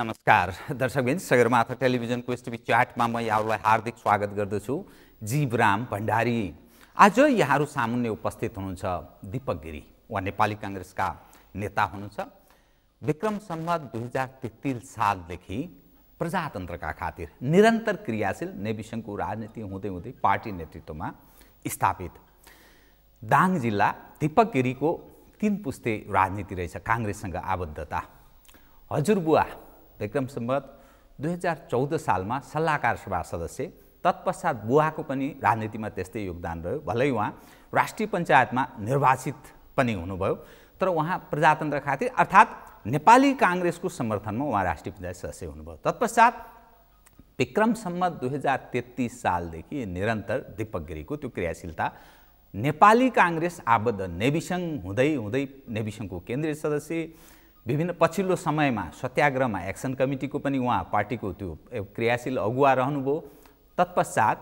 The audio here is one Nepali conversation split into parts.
नमस्कार दर्शकबिन, सगरमाथा टेलिभिजनको एसटिभी च्याटमा म यहाँहरूलाई हार्दिक स्वागत गर्दछु। जीवराम भण्डारी आज यहाँहरू सामुन्ने उपस्थित हुनुहुन्छ। दीपक गिरी वा नेपाली कांग्रेसका नेता हुनुहुन्छ। विक्रम सम्वत 2033 सालदेखि प्रजातन्त्रका खातिर निरन्तर क्रियाशील नेविसङ्घको राजनीति हुँदै हुँदै पार्टी नेतृत्वमा स्थापित दाङ जिल्ला दीपक गिरीको 3 पुस्ते राजनीति रहेछ, कांग्रेससँग आबद्धता। हजुरबुवा विक्रम सम्वत 2014 सालमा सल्लाहकार सभा सदस्य, तत्पश्चात बुवाको पनि राजनीतिमा त्यस्तै योगदान रह्यो। भलै उहाँ राष्ट्रिय पञ्चायतमा निर्वाचित पनि हुनुभयो, तर उहाँ प्रजातन्त्र खातिर अर्थात् नेपाली कांग्रेसको समर्थनमा उहाँ राष्ट्रिय पञ्चायत सदस्य हुनुभयो। तत्पश्चात विक्रम सम्वत 2033 सालदेखि निरन्तर दीपक गिरीको त्यो क्रियाशीलता नेपाली कांग्रेस आबद्ध नेविसङ्घ हुँदै हुँदै नेविसङ्घको केन्द्रीय सदस्य, विभिन्न पछिल्लो समयमा सत्याग्रहमा एक्सन कमिटीको पनि उहाँ पार्टीको त्यो क्रियाशील अगुवा रहनुभयो। तत्पश्चात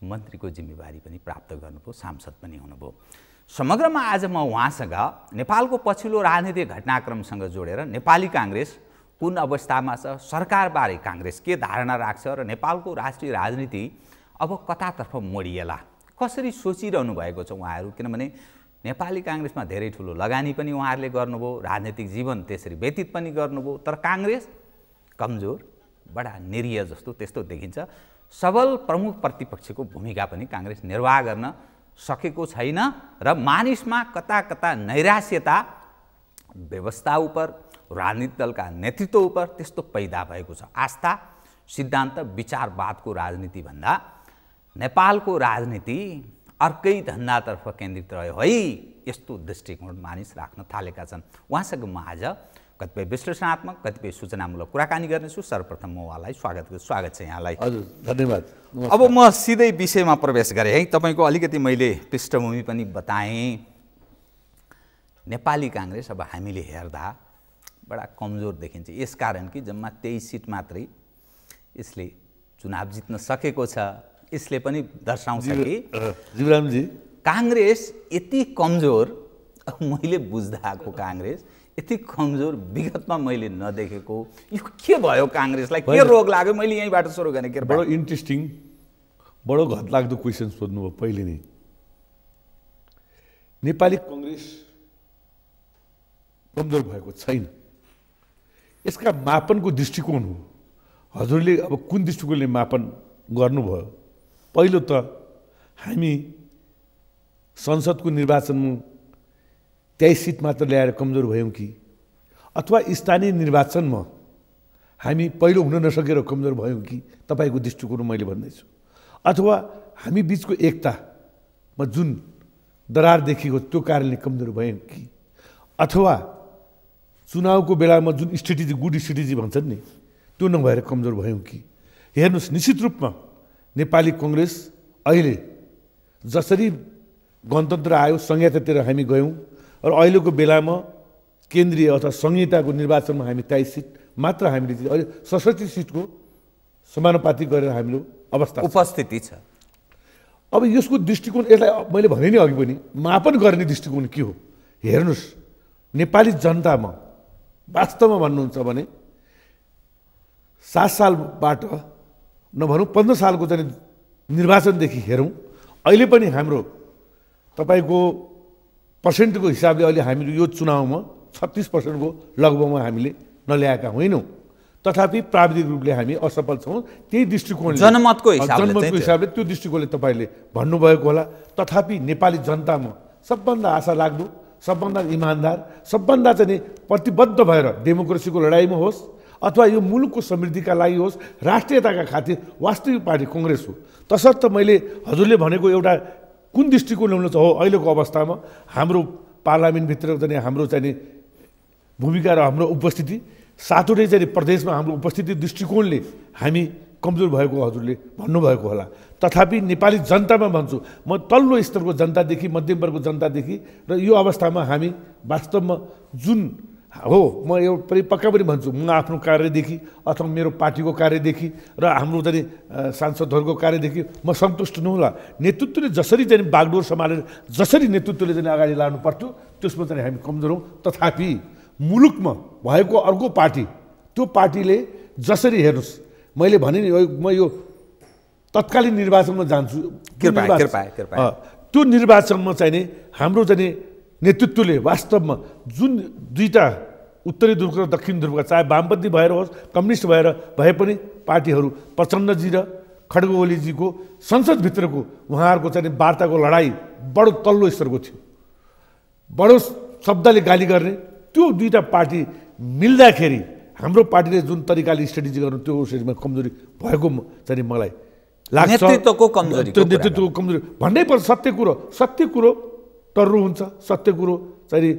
मन्त्रीको जिम्मेवारी पनि प्राप्त गर्नुभयो, सांसद पनि हुनुभयो। समग्रमा आज म उहाँसँग नेपालको पछिल्लो राजनीतिक घटनाक्रमसँग जोडेर नेपाली कांग्रेस कुन अवस्थामा छ, सरकारबारे कांग्रेस के धारणा राख्छ र नेपालको राष्ट्रिय राजनीति अब कतातर्फ मोडिएला, कसरी सोचिरहनु भएको छ उहाँहरू। किनभने नेपाली कांग्रेसमा धेरै ठुलो लगानी पनि उहाँहरूले गर्नुभयो, राजनीतिक जीवन त्यसरी व्यतीत पनि गर्नुभयो, तर कांग्रेस कमजोर, बडा निरीह जस्तो त्यस्तो देखिन्छ। सबल प्रमुख प्रतिपक्षको भूमिका पनि कांग्रेस निर्वाह गर्न सकेको छैन र मानिसमा कता कता नैराश्यता व्यवस्था उप, राजनीतिक दलका नेतृत्व उप त्यस्तो पैदा भएको छ। आस्था, सिद्धान्त, विचारवादको राजनीति भन्दा नेपालको राजनीति अर्कै धन्दातर्फ केन्द्रित रह्यो है, यस्तो दृष्टिकोण मानिस राख्न थालेका छन्। उहाँसँग म आज कतिपय विश्लेषणात्मक, कतिपय सूचनामूलक कुराकानी गर्नेछु। सर्वप्रथम म उहाँलाई स्वागत छ यहाँलाई। हजुर, धन्यवाद। अब म सिधै विषयमा प्रवेश गरेँ है। तपाईँको अलिकति मैले पृष्ठभूमि पनि बताएँ। नेपाली कांग्रेस अब हामीले हेर्दा बडा कमजोर देखिन्छ, यसकारण कि जम्मा 23 सिट मात्रै यसले चुनाव जित्न सकेको छ। यसले पनि दर्शाउँछ कि जीवरामजी कांग्रेस यति कमजोर, मैले बुझ्दा आएको कांग्रेस यति कमजोर विगतमा मैले नदेखेको। यो के भयो कांग्रेसलाई, के रोग लाग्यो? मैले यहीँबाट सुरु गरेँ। के बडो इन्ट्रेस्टिङ, बडो घतलाग्दो क्वेसन सोध्नुभयो पहिले नै। नेपाली कांग्रेस कमजोर भएको छैन, यसका मापनको दृष्टिकोण हो। हजुरले अब कुन दृष्टिकोणले मापन गर्नुभयो? पहिलो त हामी संसदको निर्वाचनमा 23 सिट मात्र ल्याएर कमजोर भयौँ कि, अथवा स्थानीय निर्वाचनमा हामी पहिलो हुन नसकेर कमजोर भयौँ कि, तपाईँको दृष्टिकोण मैले भन्दैछु। अथवा हामी बिचको एकतामा जुन दरार देखिएको त्यो कारणले कमजोर भयौँ कि, अथवा चुनावको बेलामा जुन स्ट्रेटेजी, गुड स्ट्रेटेजी भन्छन् नि, त्यो नभएर कमजोर भयौँ कि। हेर्नुहोस्, निश्चित रूपमा नेपाली कांग्रेस अहिले जसरी गणतन्त्र आयो, संहितातिर हामी गयौँ र अहिलेको बेलामा केन्द्रीय अथवा संहिताको निर्वाचनमा हामी 23 सिट मात्र हामीले अहिले 67 सिटको समानुपातिक गरेर हाम्रो अवस्था उपस्थिति छ। अब यसको दृष्टिकोण, यसलाई मैले भने नि अघि पनि, मापन गर्ने दृष्टिकोण के हो? हेर्नुहोस्, नेपाली जनतामा वास्तवमा भन्नुहुन्छ भने 7 सालबाट नभनौँ 15 सालको चाहिँ निर्वाचनदेखि हेरौँ, अहिले पनि हाम्रो तपाईँको पर्सेन्टको हिसाबले अहिले हामीले यो चुनावमा 36% लगभगमा हामीले नल्याएका होइनौँ। तथापि प्राविधिक रूपले हामी असफल छौँ। त्यही दृष्टिकोणले, जनमतको हिसाबले त्यो दृष्टिकोणले तपाईँले भन्नुभएको होला। तथापि नेपाली जनतामा सबभन्दा आशा लाग्दो, सबभन्दा इमान्दार, सबभन्दा चाहिँ प्रतिबद्ध भएर डेमोक्रेसीको लडाइँमा होस् अथवा यो मुलुकको समृद्धिका लागि होस्, राष्ट्रियताका खातिर वास्तविक पार्टी कांग्रेस हो। तसर्थ मैले हजुरले भनेको एउटा कुन दृष्टिकोणले हुनुहुन्छ हो, अहिलेको अवस्थामा हाम्रो पार्लियामेन्टभित्र चाहिँ हाम्रो चाहिँ भूमिका र हाम्रो उपस्थिति, सातवटै चाहिँ प्रदेशमा हाम्रो उपस्थिति दृष्टिकोणले हामी कमजोर भएको हजुरले भन्नुभएको होला। तथापि नेपाली जनतामा भन्छु म, तल्लो स्तरको जनतादेखि, मध्यम वर्गको जनतादेखि र यो अवस्थामा हामी वास्तवमा जुन हो, म यो पक्का पनि भन्छु, म आफ्नो कार्यदेखि अथवा मेरो पार्टीको कार्यदेखि र हाम्रो चाहिँ सांसदहरूको कार्यदेखि म सन्तुष्ट नहुँला। नेतृत्वले जसरी चाहिँ बागडोर सम्हालेर जसरी नेतृत्वले चाहिँ अगाडि लानु पर्थ्यो, त्यसमा चाहिँ हामी कमजोर हौँ। तथापि मुलुकमा भएको अर्को पार्टी त्यो पार्टीले जसरी हेर्नुहोस् मैले भने नि म यो तत्कालीन निर्वाचनमा जान्छु त्यो निर्वाचनमा चाहिँ नि हाम्रो चाहिँ नेतृत्वले वास्तवमा जुन दुईटा उत्तरी ध्रुव र दक्षिण ध्रुवका चाहे वामपन्थी भएर होस् कम्युनिस्ट भए पनि पार्टीहरू प्रचण्डजी र खड्ग ओलीजीको संसदभित्रको उहाँहरूको चाहिँ वार्ताको लडाइँ बडो तल्लो स्तरको थियो, बडो शब्दले गाली गर्ने। त्यो दुईटा पार्टी मिल्दाखेरि हाम्रो पार्टीले जुन तरिकाले स्ट्रेटेजी गर्नु त्यो स्टेजमा कमजोरी भएको चाहिँ मलाई लाग्छ। नेतृत्वको कमजोरी भन्नै पर्छ। सत्य कुरो टर्रो हुन्छ, सत्य कुरो चाहिँ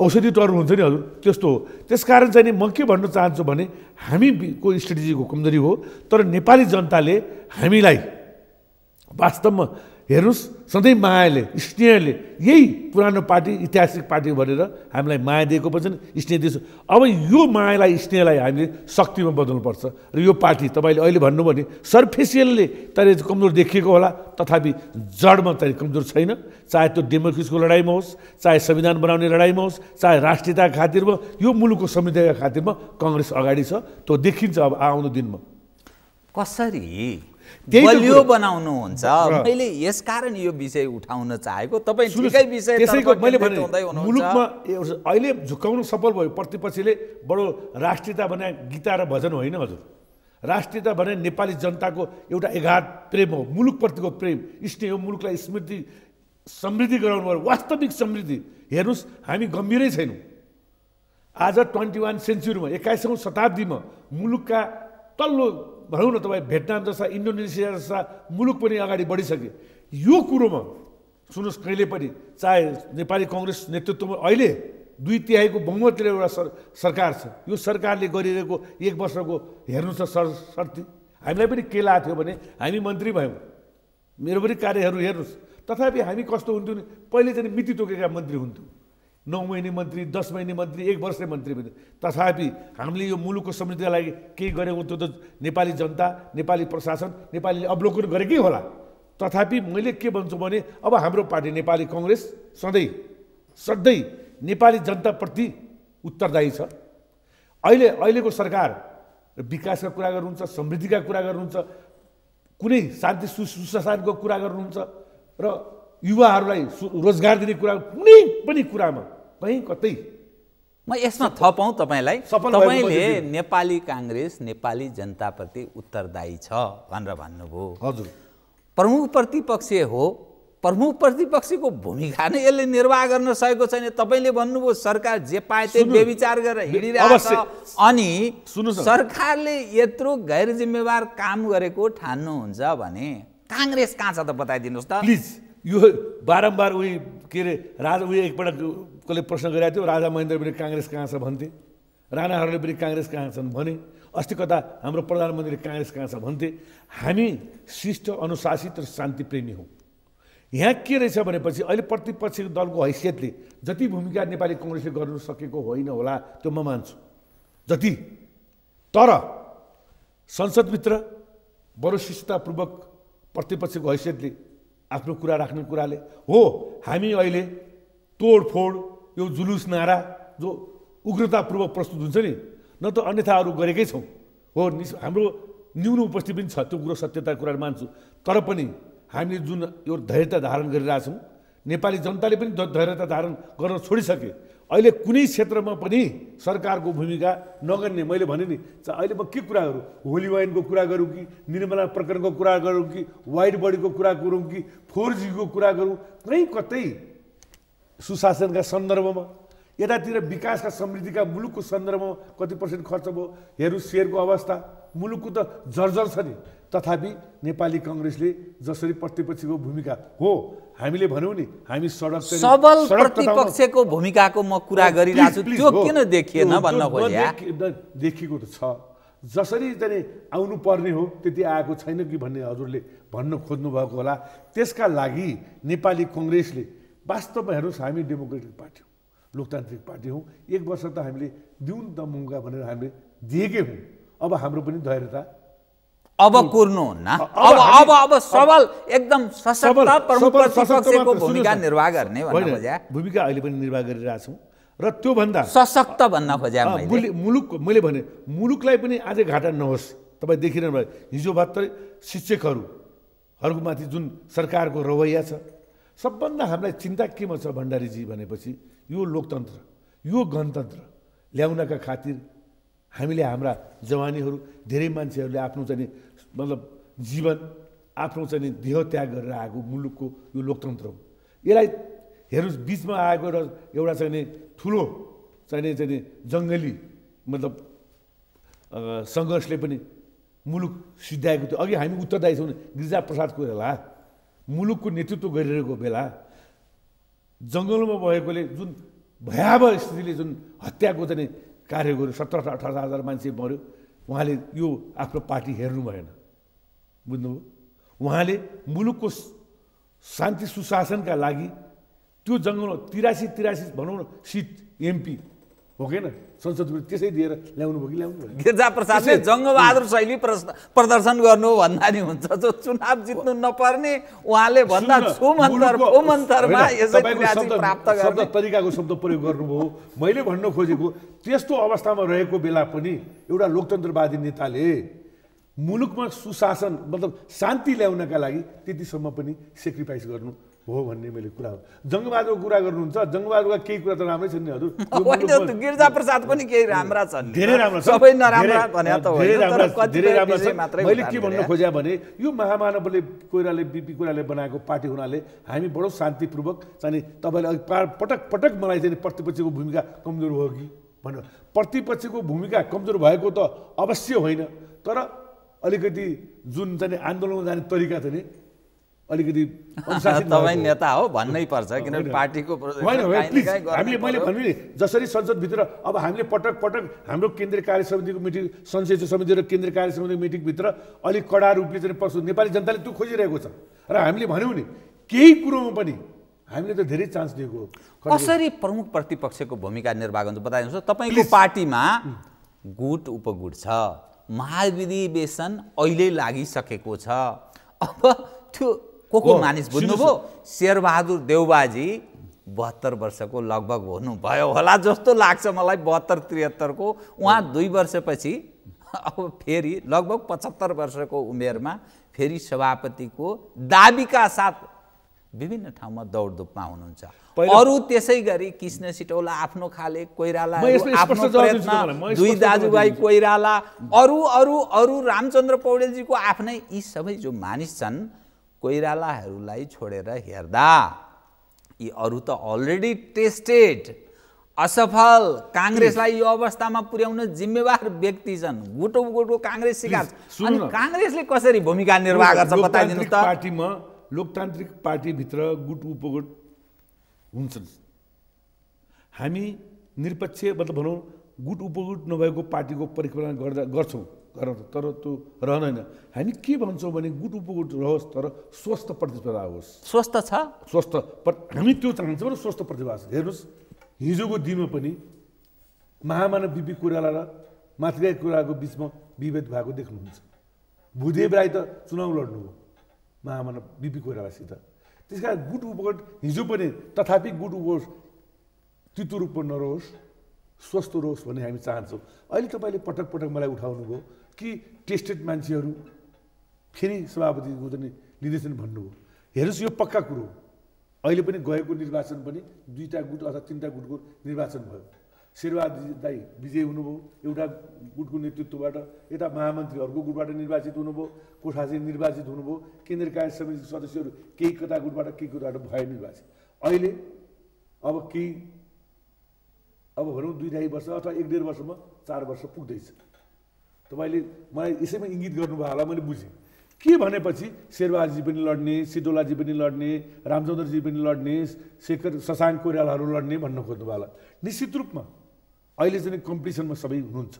औषधि टर्रो हुन्छ नि हजुर, त्यस्तो हो। त्यसकारण चाहिँ नि म के भन्न चाहन्छु भने हामीको स्ट्रेटेजीको कमजोरी हो, तर नेपाली जनताले हामीलाई वास्तवमा हेर्नुहोस् सधैँ मायाले स्नेहले यही पुरानो पार्टी ऐतिहासिक पार्टी भनेर हामीलाई माया दिएको पनि स्नेह दिएको। अब यो मायालाई स्नेहलाई हामीले शक्तिमा बदल्नुपर्छ र यो पार्टी तपाईँले अहिले भन्नुभयो भने सर्फेसियलले तर कमजोर देखिएको होला, तथापि जडमा चाहिँ कमजोर छैन। चाहे त्यो डेमोक्रेसीको लडाइँमा होस्, चाहे संविधान बनाउने लडाइँमा होस्, चाहे राष्ट्रियताका खातिरमा, यो मुलुकको समृद्धिका खातिरमा कङ्ग्रेस अगाडि छ। त्यो देखिन्छ अब आउँदो दिनमा। कसरी बलियो बनाउनुहुन्छ? मैले यसकारण यो विषय उठाउन चाहेको। तपाईँ ठिकै विषय त्यसैको मैले भने मुलुकमा अहिले झुकाउन सफल भयो। प्रतिपक्षले बडो राष्ट्रियता बनाए गीता र भजन होइन हजुर। राष्ट्रियता भने नेपाली जनताको एउटा एघात प्रेम हो, मुलुकप्रतिको प्रेम स्नेह हो, मुलुकलाई समृद्धि गराउनु पर्यो, वास्तविक समृद्धि। हेर्नुहोस् हामी गम्भीरै छैनौँ। आज 21 सेन्चुरीमा 21औं शताब्दीमा मुलुकका तल्लो भनौँ न तपाईँ भियतनाम जस्ता इन्डोनेसिया जस्ता मुलुक पनि अगाडि बढिसके। यो कुरोमा सुन्नुहोस् कहिले पनि चाहे नेपाली कङ्ग्रेस नेतृत्वमा अहिले 2/3 बहुमतले एउटा सरकार छ। यो सरकारले गरिरहेको 1 वर्षको हेर्नु छ शर्ती। हामीलाई पनि के लागेको थियो भने हामी मन्त्री भयौँ, मेरो पनि कार्यहरू हेर्नुहोस्। तथापि हामी कस्तो हुन्थ्यो नि, पहिले चाहिँ मिति तोकेका मन्त्री हुन्थ्यो, 9 महिने मन्त्री, 10 महिने मन्त्री, 1 वर्षे मन्त्री पनि। तथापि हामीले यो मुलुकको समृद्धिका लागि केही गरेको त्यो त नेपाली जनता, नेपाली प्रशासन, नेपालीले अवलोकन गरेकै होला। तथापि मैले के भन्छु भने अब हाम्रो पार्टी नेपाली कङ्ग्रेस सधैँ नेपाली जनताप्रति उत्तरदायी छ। अहिलेको सरकार विकासका कुरा गर्नुहुन्छ, समृद्धिका कुरा गर्नुहुन्छ, कुनै शान्ति सुशासनको कुरा गर्नुहुन्छ र युवाहरूलाई रोजगार दिने कुरा, कुनै पनि कुरामा कहीँ कतै म यसमा थपौँ तपाईँलाई। तपाईँले नेपाली काङ्ग्रेस नेपाली जनताप्रति उत्तरदायी छ भनेर भन्नुभयो हजुर। प्रमुख प्रतिपक्ष हो, प्रमुख प्रतिपक्षको भूमिका नै यसले निर्वाह गर्न सकेको छैन। तपाईँले भन्नुभयो सरकार जे पाए त्यही व्यभिचार गरेर हिँडिरहेको छ, अनि सरकारले यत्रो गैर जिम्मेवार काम गरेको ठान्नुहुन्छ भने काङ्ग्रेस कहाँ छ त बताइदिनुहोस् त प्लिज। यो बारम्बार उही के अरे राजा उही एकपल्ट कसले प्रश्न गरेको थियो, राजा महेन्द्र पनि काङ्ग्रेस कहाँ छ भन्थे, राणाहरूले पनि काङ्ग्रेस कहाँ छन् भने, अस्ति कता हाम्रो प्रधानमन्त्रीले काङ्ग्रेस कहाँ छ भन्थे। हामी शिष्ट अनुशासित र शान्तिप्रेमी हौँ। यहाँ के रहेछ भनेपछि अहिले प्रतिपक्षी दलको हैसियतले जति भूमिका नेपाली कङ्ग्रेसले गर्नु सकेको होइन होला त्यो म मान्छु जति, तर संसदभित्र बडो शिष्टतापूर्वक प्रतिपक्षको हैसियतले आफ्नो कुरा राख्ने कुराले हो हामी अहिले तोडफोड यो जुलुस नारा जो उग्रतापूर्वक प्रस्तुत हुन्छ नि, न त अन्यथा अरू गरेकै छौँ हो। हाम्रो न्यून उपस्थिति पनि छ, त्यो कुरो सत्यता कुरा मान्छु। तर पनि हामीले जुन यो धैर्यता धारण गरिरहेछौँ, नेपाली जनताले पनि धैर्यता धारण गर्न छोडिसके। अहिले कुनै क्षेत्रमा पनि सरकारको भूमिका नगर्ने, मैले भने नि अहिले म के कुरा गरौँ, होली वाइनको कुरा गरौँ कि निर्मला प्रकरणको कुरा गरौँ कि वाइड बडीको कुरा गरौँ कि 4G को कुरा गरौँ, कहीँ कतै सुशासनका सन्दर्भमा यतातिर विकासका समृद्धिका मुलुकको सन्दर्भमा कति % खर्च भयो हेर्नु। सेयरको अवस्था मुलुकको त जर्जर छ नि। तथापि नेपाली कङ्ग्रेसले जसरी प्रतिपक्षको भूमिका हो हामीले भन्यौँ नि, हामी सबल प्रतिपक्षको भूमिकाको म कुरा गरिरहेको छु, त्यो किन देखिएन भन्न खोजे। देखिएको त छ, जसरी चाहिँ आउनु पर्ने हो त्यति आएको छैन कि भन्ने हजुरले भन्न खोज्नु भएको होला। त्यसका लागि नेपाली कङ्ग्रेसले वास्तवमा हेर्नुहोस्, हामी डेमोक्रेटिक पार्टी हौँ, लोकतान्त्रिक पार्टी हौँ। 1 वर्ष त हामीले दिउँ त मौका भनेर हामीले दिएकै हौँ। अब हाम्रो पनि धैर्यता अब कुर्नुहुन्न। अब सबल एकदम सशक्त प्रमुख प्रतिपक्षको भूमिका निर्वाह गर्ने भन्नु खोजे। भूमिका अहिले पनि निर्वाह गरिरहेछौँ र त्योभन्दा सशक्त भन्न खोजे मैले। मैले भने मुलुकलाई पनि अझै घाटा नहोस्। तपाईँ देखिरहनु भयो हिजो भर्खरै शिक्षकहरूको माथि जुन सरकारको रवैया छ, सबभन्दा हामीलाई चिन्ता केमा छ भण्डारीजी भनेपछि यो लोकतन्त्र, यो गणतन्त्र ल्याउनका खातिर हामीले हाम्रा जवानीहरू धेरै मान्छेहरूले आफ्नो चाहिँ मतलब जीवन आफ्नो चाहिँ देह त्याग गरेर आएको मुलुकको यो लोकतन्त्र हो। यसलाई हेर्नुहोस् बिचमा आएको एउटा चाहिँ ठुलो चाहिँ जङ्गली मतलब सङ्घर्षले पनि मुलुक सिद्ध्याएको थियो। अघि हामी उत्तरदायी छौँ गिरिजाप्रसाद कोइराला मुलुकको नेतृत्व गरिरहेको बेला जङ्गलमा भएकोले जुन भयावह स्थितिले जुन हत्याको चाहिँ कार्य गर्यो, 17-18 हजार मान्छे मऱ्यो, उहाँले यो आफ्नो पार्टी हेर्नु भएन, बुझ्नुभयो? उहाँले मुलुकको शान्ति सुशासनका लागि त्यो जङ्गलमा 83 भनौँ न सिट एमपी हो कि संसदमा त्यसै दिएर ल्याउनु भयो कि ल्याउनु भयो? गिरिजाप्रसादले जङ्गबहादुर शैली प्रदर्शन गर्नु भन्दा नि हुन्छ, जो चुनाव जित्नु नपर्ने उहाँले भन्दा छुमन्तरमा यसै प्राप्त गर्ने तरिकाको शब्द प्रयोग गर्नुभयो। मैले भन्न खोजेको त्यस्तो अवस्थामा रहेको बेला पनि एउटा लोकतन्त्रवादी नेताले मुलुकमा सुशासन मतलब शान्ति ल्याउनका लागि त्यतिसम्म पनि सेक्रिफाइस गर्नु हो भन्ने मैले कुरा हो। जङ्गबहादुरको कुरा गर्नुहुन्छ, जङ्गबहादुरका केही कुरा त राम्रै छन् नि हजुर। गिरिजाप्रसाद पनि केही राम्रा छन्, धेरै राम्रा, सबै नराम्रा भने त धेरै राम्रा छन्। मैले के भन्न खोजे भने यो महामानवले कोइराले बिपी कोइराले बनाएको पार्टी हुनाले हामी बडो शान्तिपूर्वक चाहिँ तपाईँले अघि पटक मलाई चाहिँ प्रतिपक्षको भूमिका कमजोर भयो कि भन्नु। प्रतिपक्षको भूमिका कमजोर भएको त अवश्य होइन, तर अलिकति जुन चाहिँ आन्दोलनमा जाने तरिका थियो नि अलिकति तपाईँ नेता हो भन्नै पर्छ, किनभने पार्टीको हामीले मैले भन्नु नि जसरी संसदभित्र अब हामीले पटक हाम्रो केन्द्रीय कार्य समितिको मिटिङ, संसदीय समिति र केन्द्रीय कार्य समितिको मिटिङभित्र अलिक कडा रूपले चाहिँ प्रस्तुत नेपाली जनताले त्यो खोजिरहेको छ र हामीले भन्यौँ नि केही कुरोमा पनि हामीले त धेरै चान्स दिएको हो। कसरी प्रमुख प्रतिपक्षको भूमिका निर्वाह गर्नु बताइदिनुहोस्। तपाईँको पार्टीमा गुट उपगुट छ, महाधिवेशन अहिले लागिसकेको छ, अब त्यो को मानिस बुझ्नुभयो? शेरबहादुर देउबाजी 72 वर्षको लगभग हुनुभयो होला जस्तो लाग्छ मलाई, 72-73 को। उहाँ 2 वर्षपछि अब फेरि लगभग 75 वर्षको उमेरमा फेरि सभापतिको दाबीका साथ विभिन्न ठाउँमा दौडधुपमा हुनुहुन्छ। अरू त्यसै गरी कृष्ण सिटौला आफ्नो खाले, कोइराला आफ्नो प्रयत्न, दुई दाजुभाइ कोइराला, अरू रामचन्द्र पौडेलजीको आफ्नै, यी सबै जो मानिस छन् कोइरालाहरूलाई छोडेर हेर्दा यी अरू त अलरेडी टेस्टेड असफल काङ्ग्रेसलाई यो अवस्थामा पुर्याउन जिम्मेवार व्यक्ति छन्। गुटो काङ्ग्रेस शिकार, अनि काङ्ग्रेसले कसरी भूमिका निर्वाह गर्छ बताइदिनुहोस् त। पार्टीमा लोकतान्त्रिक पार्टीभित्र गुट उपगुट हुन्छन्। हामी निरपेक्ष मतलब भनौँ गुट उपगुट नभएको पार्टीको परिकल्पना गर्छौँ, तर त्यो रहँदैन। हामी के भन्छौँ भने गुट उपगुट रहोस् तर स्वस्थ प्रतिस्पर्धा होस्। स्वस्थ छ, स्वस्थ हामी त्यो चाहन्छौँ र स्वस्थ प्रतिस्पर्धा। हेर्नुहोस् हिजोको दिनमा पनि महामानव बिपी कोइराला र माथिगाई कोइरालाको बिचमा विभेद भएको देख्नुहुन्छ। भूदेव राई त चुनाव लड्नुभयो महामानव बिपी कोइरालासित। त्यस कारण गुट उपगुट हिजो पनि तथापि गुट उपगुट तितो रूपमा नरहोस्, स्वस्थ रहोस् भन्ने हामी चाहन्छौँ। अहिले तपाईँले पटक मलाई उठाउनु भयो कि टेस्टेड मान्छेहरू फेरि सभापतिको चाहिँ निर्देशन भन्नुभयो। हेर्नुहोस् यो पक्का कुरो, अहिले पनि गएको निर्वाचन पनि 2टा गुट अथवा 3टा गुटको निर्वाचन भयो। शेरबहादुर दाई विजयी हुनुभयो एउटा गुटको नेतृत्वबाट, यता महामन्त्रीहरूको गुटबाट निर्वाचित हुनुभयो, कोठाजी निर्वाचित हुनुभयो, केन्द्रीय कार्य समितिको सदस्यहरू केही कता गुटबाट केही गुटबाट भए निर्वाचित। अहिले अब केही अब भनौँ 2-2.5 वर्ष अथवा 1-1.5 वर्षमा 4 वर्ष पुग्दैछ। तपाईँले मलाई यसैमा इङ्गित गर्नुभयो होला, मैले बुझेँ के भनेपछि शेरबहादुरजी पनि लड्ने, सिटौलाजी पनि लड्ने, रामचन्द्रजी पनि लड्ने, शशाङ्क कोइरालाहरू लड्ने भन्न खोज्नुभयो होला। निश्चित रूपमा अहिले चाहिँ कम्पिटिसनमा सबै हुनुहुन्छ।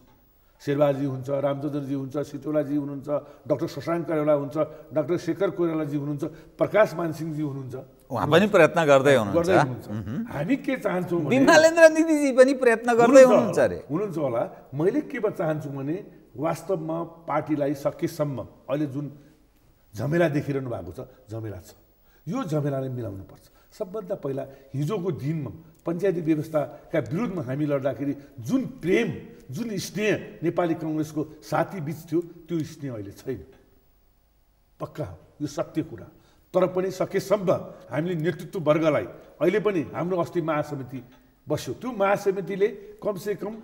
शेरबहादुरजी हुन्छ, रामचन्द्रजी हुन्छ, सिटौलाजी हुनुहुन्छ, डाक्टर शशाङ्क कोइराला हुन्छ, डाक्टर शेखर कोइरालाजी हुनुहुन्छ, प्रकाश मानसिंहजी हुनुहुन्छ, उहाँ पनि प्रयत्न गर्दै हुनुहुन्छ। हामी के चाहन्छौँ भने विमलेन्द्र दिदीजी पनि प्रयत्न गर्दै हुनुहुन्छ अरे, हुनुहुन्छ होला। मैले के चाहन्छु भने वास्तवमा पार्टीलाई सकेसम्म अहिले जुन झमेला देखिरहनु भएको छ, झमेला छ, यो झमेलालाई मिलाउनुपर्छ। सबभन्दा पहिला हिजोको दिनमा पञ्चायती व्यवस्थाका विरुद्धमा हामी लड्दाखेरि जुन प्रेम, जुन स्नेह नेपाली कांग्रेसको साथी बीच थियो, त्यो स्नेह अहिले छैन। पक्का हो, यो सत्य कुरा। तर पनि सकेसम्म हामीले नेतृत्व वर्गलाई अहिले पनि हाम्रो अस्ति महासमिति बस्यो, त्यो महासमितिले कमसेकम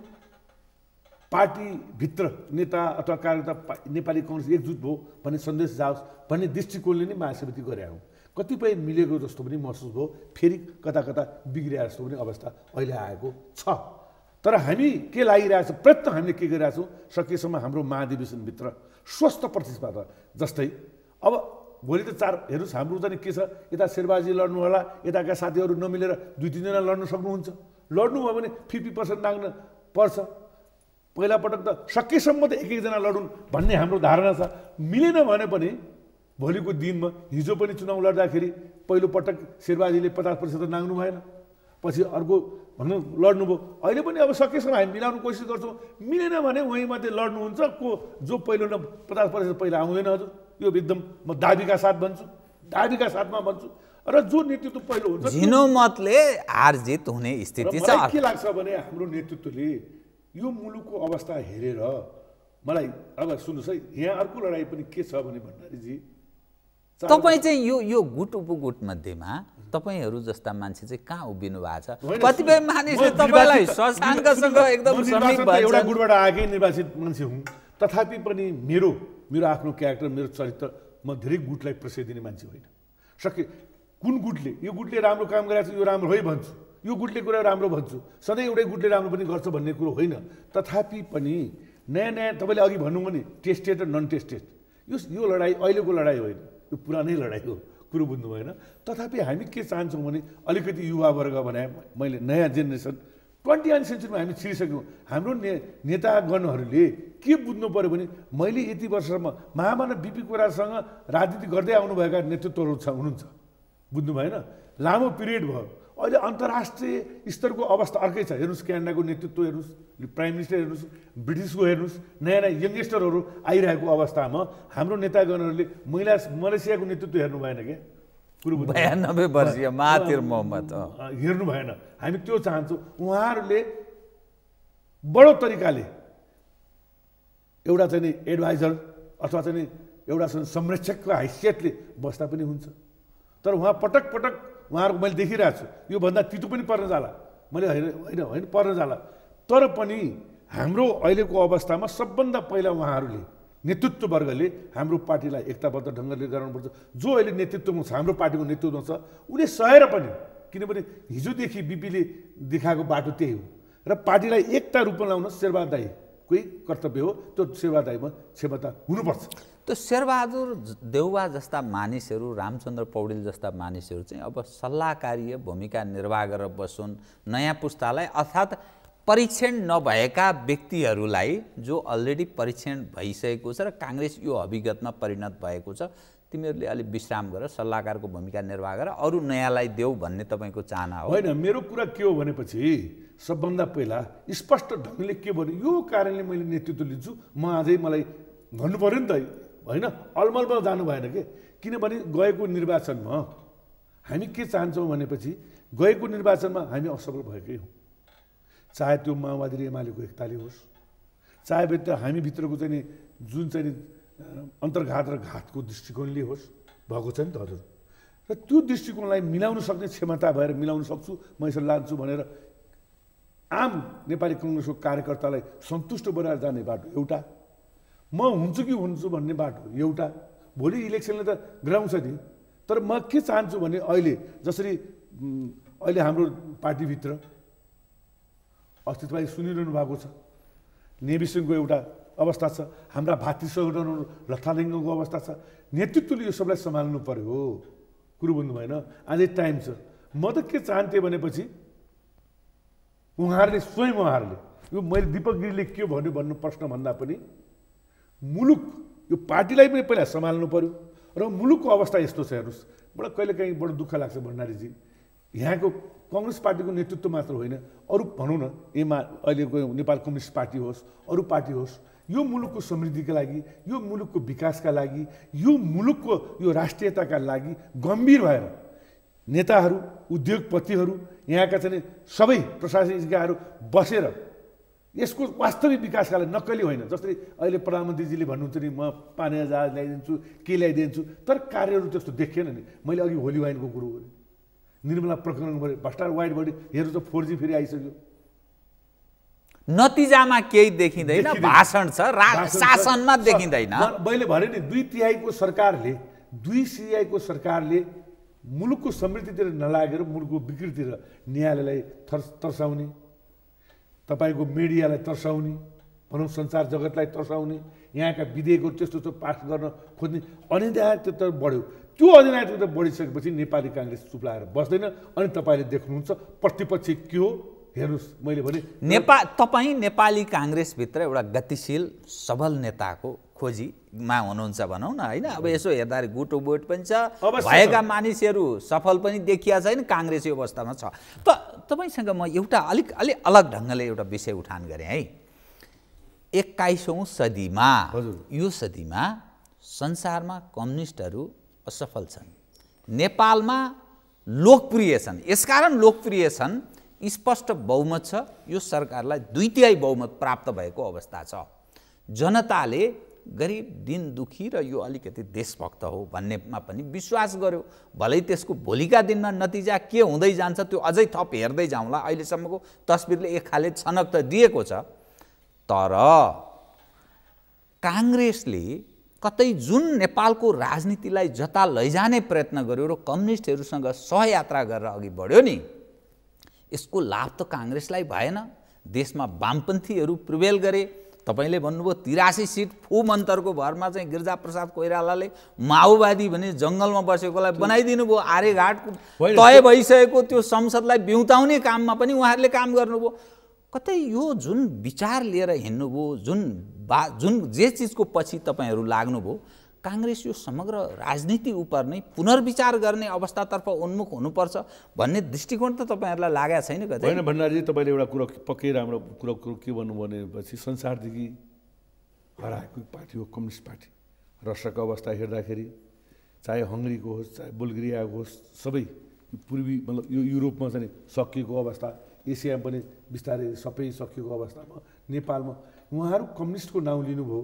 पार्टीभित्र नेता अथवा कार्यकर्ता नेपाली कांग्रेस एकजुट भयो भन्ने सन्देश जाओस् भन्ने दृष्टिकोणले नै महासमिति गरे हौँ। कतिपय मिलेको जस्तो पनि महसुस भयो, फेरि कता कता बिग्रिया जस्तो पनि अवस्था अहिले आएको छ। तर हामी के लागिरहेछ, प्रयत्न हामीले के गरिरहेछौँ, सकेसम्म हाम्रो महाधिवेशनभित्र स्वस्थ प्रतिस्पर्धा। जस्तै अब भोलि त हेर्नुहोस्, हाम्रो चाहिँ के छ, यता शेरबहादुर लड्नु होला, यताका साथीहरू नमिलेर 2-3 जना लड्न सक्नुहुन्छ। लड्नुभयो भने 50% नाग्न पर्छ। पहिलापटक त सकेसम्म त एक जना लडुन् भन्ने हाम्रो धारणा छ। मिलेन भने पनि भोलिको दिनमा हिजो पनि चुनाव लड्दाखेरि पहिलो पटक शेरबहादुरले 50% नाग्नु भएन, पछि अर्को भनौँ लड्नुभयो। अहिले पनि अब सकेसम्म हामी मिलाउनु कोसिस गर्छौँ। मिलेन भने उहीँ मात्रै लड्नुहुन्छ को जो पहिलो 50% पहिला आउँदैन। हजुर, यो एकदम म दाबीका साथ भन्छु, दाबीका साथमा भन्छु। र जो नेतृत्व पहिलो हुन्छ, झिनो मतले हार जित हुने स्थिति छ। के लाग्छ भने हाम्रो नेतृत्वले यो मुलुकको अवस्था हेरेर मलाई अब सुन्नुहोस् है, यहाँ अर्को लडाइँ पनि के छ भने भण्डारीजी, तपाईँ चाहिँ यो गुट उपगुट मध्येमा तपाईँहरू जस्ता मान्छे चाहिँ कहाँ उभिनु भएको छ? कतिपय मानिसले तपाईँलाई शशाङ्कसँग एकदम समीप भन्छ। एउटा गुटबाट आएकै निर्वाचित मान्छे हुँ, तथापि पनि मेरो आफ्नो क्यारेक्टर, मेरो चरित्र, म धेरै गुटलाई प्रश्रय दिने मान्छे होइन। कुन गुटले यो गुटले राम्रो काम गरेको छ यो राम्रो है भन्छु, यो गुटले कुरा राम्रो भन्छु, सधैँ एउटै गुटले राम्रो पनि गर्छ भन्ने कुरो होइन। तथापि पनि नयाँ तपाईँले अघि भन्नुभयो नि टेस्टेड र नन टेस्टेड, यो लडाइँ अहिलेको लडाइँ होइन, यो पुरानै लडाइँ हो, कुरो बुझ्नु भएन। तथापि हामी के चाहन्छौँ भने अलिकति युवावर्ग भने मैले नयाँ जेनेरेसन 21 सेन्चुरीमा हामी छिरिसक्यौँ। हाम्रो नेतागणहरूले के बुझ्नु पऱ्यो भने मैले यति वर्षसम्म महामानव बिपी कोइरालासँग राजनीति गर्दै आउनुभएका नेतृत्वहरू हुनुहुन्छ, बुझ्नु भएन। लामो पिरियड भयो। अहिले अन्तर्राष्ट्रिय स्तरको अवस्था अर्कै छ। हेर्नुहोस्, क्यानाडाको नेतृत्व हेर्नुहोस्, प्राइम मिनिस्टर हेर्नुहोस्, ब्रिटिसको हेर्नुहोस्, नयाँ यङ्गस्टरहरू आइरहेको अवस्थामा हाम्रो नेतागणहरूले मलेसियाको नेतृत्व हेर्नु भएन क्या, कुरो 92 वर्षीय महातिर मोहम्मद हेर्नु भएन। हामी त्यो चाहन्छौँ उहाँहरूले बडो तरिकाले एउटा चाहिँ एडभाइजर अथवा चाहिँ एउटा संरक्षकको हैसियतले बस्दा पनि हुन्छ। तर उहाँ पटक पटक उहाँहरूको मैले देखिरहेको छु, योभन्दा तितो पनि पर्न जाला, मैले होइन पर्न जाला। तर पनि हाम्रो अहिलेको अवस्थामा सबभन्दा पहिला उहाँहरूले नेतृत्ववर्गले हाम्रो पार्टीलाई एकताबद्ध ढङ्गले गराउनुपर्छ। जो अहिले नेतृत्वमा छ, हाम्रो पार्टीको नेतृत्वमा छ, उसले सहेर पनि, किनभने हिजोदेखि बिपीले देखाएको बाटो त्यही हो। र पार्टीलाई एकता रूपमा ल्याउन शेरबहादुर दाई कोही कर्तव्य हो, त्यो शेरबहादुर दाईमा क्षमता हुनुपर्छ। त्यो शेरबहादुर देउवा जस्ता मानिसहरू, रामचन्द्र पौडेल जस्ता मानिसहरू चाहिँ अब सल्लाहकारीय भूमिका निर्वाह गरेर बसुन्। नयाँ पुस्तालाई अर्थात् परीक्षण नभएका व्यक्तिहरूलाई जो अलरेडी परीक्षण भइसकेको छ र काङ्ग्रेस यो अभिगतमा परिणत भएको छ, तिमीहरूले अलिक विश्राम गरेर सल्लाहकारको भूमिका निर्वाह गरेर अरू नयाँलाई देऊ भन्ने तपाईँको चाहना हो? होइन, मेरो कुरा के हो भनेपछि सबभन्दा पहिला स्पष्ट ढङ्गले के भन्यो, यो कारणले मैले नेतृत्व लिन्छु, म अझै मलाई भन्नु पऱ्यो नि त, होइन अलमलमा जानु भएन के। किनभने गएको निर्वाचनमा हामी के चाहन्छौँ भनेपछि गएको निर्वाचनमा हामी असफल भएकै हौँ। चाहे त्यो माओवादी र एमालेको एकताले होस्, चाहे हामीभित्रको चाहिँ जुन चाहिँ अन्तर्घात र घातको दृष्टिकोणले होस्, भएको छ नि त हजुर। र त्यो दृष्टिकोणलाई मिलाउन सक्ने क्षमता भएर मिलाउन सक्छु, म यसरी लान्छु भनेर आम नेपाली काङ्ग्रेसको कार्यकर्तालाई सन्तुष्ट बनाएर जाने बाटो एउटा, म हुन्छु कि हुन्छु भन्ने बाटो एउटा। भोलि इलेक्सनले त गराउँछ नि, तर म के चाहन्छु भने अहिले जसरी अहिले हाम्रो पार्टीभित्र अस्तित्वलाई सुनिरहनु भएको छ, नेविसनको एउटा अवस्था छ, हाम्रा भातृ सङ्गठनहरू लथालिङ्गको अवस्था छ, नेतृत्वले यो सबलाई सम्हाल्नु पर्यो, कुरो बुझ्नु भएन। अझै टाइम छ। म त के चाहन्थेँ भनेपछि उहाँहरूले स्वयं उहाँहरूले यो मैले दिपक गिरीले के भन्नु प्रश्न भन्दा पनि मुलुक यो पार्टीलाई पनि पहिला सम्हाल्नु पर्यो। र मुलुकको अवस्था यस्तो छ, हेर्नुहोस्, बडा कहिलेकाहीँ बडो दुःख लाग्छ भण्डारीजी, यहाँको काङ्ग्रेस पार्टीको नेतृत्व मात्र होइन, अरू भनौँ न अहिलेको नेपाल कम्युनिस्ट पार्टी होस्, अरू पार्टी होस्, यो मुलुकको समृद्धिका लागि, यो मुलुकको विकासका लागि, यो मुलुकको यो राष्ट्रियताका लागि गम्भीर भएर नेताहरू, उद्योगपतिहरू, यहाँका चाहिँ सबै प्रशासनिकहरू बसेर यसको वास्तविक विकासका लागि नक्कली होइन। जस्तै अहिले प्रधानमन्त्रीजीले भन्नुहुन्छ नि म पानी जहाज ल्याइदिन्छु, के ल्याइदिन्छु, तर कार्यहरू त्यस्तो देखिएन नि। मैले अघि होली वाइनको कुरो गरेँ, निर्मला प्रकरण गरेँ, भ्रष्टाचार वाइड बढी, हेर्नु त 4G फेरि आइसक्यो। नतिजामा केही देखिँदैन, भाषण छ, शासनमा देखिँदैन। मैले भने नि 2 तिहाईको सरकारले मुलुकको समृद्धितिर नलागेर मुलुकको विकृतितिर न्यायालयलाई तर्साउने, तपाईँको मिडियालाई तर्साउने, भनौँ संसार जगतलाई तर्साउने, यहाँका विधेयकहरू त्यस्तो पास गर्न खोज्ने अनियमितता बढ्यो। त्यो अनियमितता बढिसकेपछि नेपाली काङ्ग्रेस चुप लागेर बस्दैन। अनि तपाईँले देख्नुहुन्छ प्रतिपक्ष के हो, हेर्नुहोस्। मैले भने तपाईँ नेपाली काङ्ग्रेसभित्र एउटा गतिशील सबल नेताको खोजीमा हुनुहुन्छ भनौँ न, होइन? अब यसो हेर्दाखेरि गुटो बोट पनि छ, भएका मानिसहरू सफल पनि देखिया छैन, काङ्ग्रेस यो अवस्थामा छ। तपाईँसँग म एउटा अलि अलग ढङ्गले एउटा विषय उठान गरेँ है। 21औं सदीमा, यो सदीमा संसारमा कम्युनिस्टहरू असफल छन्, नेपालमा लोकप्रिय छन्। यसकारण लोकप्रिय छन्, स्पष्ट बहुमत छ, यो सरकारलाई 2 तिहाई बहुमत प्राप्त भएको अवस्था छ। जनताले गरिब, दिन दुखी र यो अलिकति देशभक्त हो भन्नेमा पनि विश्वास गर्यो। भलै त्यसको भोलिका दिनमा नतिजा के हुँदै जान्छ त्यो अझै थप हेर्दै जाउँला। अहिलेसम्मको तस्बिरले एक खाले छनक त दिएको छ, तर काङ्ग्रेसले कतै जुन नेपालको राजनीतिलाई जता लैजाने प्रयत्न गर्यो र कम्युनिस्टहरूसँग सहयात्रा गरेर अघि बढ्यो नि, यसको लाभ त काङ्ग्रेसलाई भएन। देशमा वामपन्थीहरू प्रिभेल गरे। तपाईँले भन्नुभयो 83 सिट फुमन्तरको भरमा चाहिँ गिरिजाप्रसाद कोइरालाले माओवादी भने जङ्गलमा बसेकोलाई बनाइदिनु भयो। आर्यघाटको तय भइसकेको त्यो संसदलाई बिउताउने काममा पनि उहाँहरूले काम गर्नुभयो। कतै यो जुन विचार लिएर हिँड्नुभयो, जुन जे चिजको पछि तपाईँहरू लाग्नुभयो, काङ्ग्रेस यो समग्र राजनीति उप नै पुनर्विचार गर्ने अवस्थातर्फ उन्मुख हुनुपर्छ भन्ने दृष्टिकोण त तपाईँहरूलाई लागेको छैन कतै? होइन भण्डारीजी, तपाईँले एउटा कुरा पक्कै राम्रो कुरो के भन्नु भनेपछि संसारदेखि हराएको पार्टी हो कम्युनिस्ट पार्टी। रसियाको अवस्था हेर्दाखेरि चाहे हङ्गरीको होस्, चाहे बुल्गेरियाको होस्, सबै पूर्वी मतलब यो युरोपमा चाहिँ सकिएको अवस्था, एसियामा पनि बिस्तारै सबै सकिएको अवस्थामा नेपालमा उहाँहरू कम्युनिस्टको नाउँ लिनुभयो।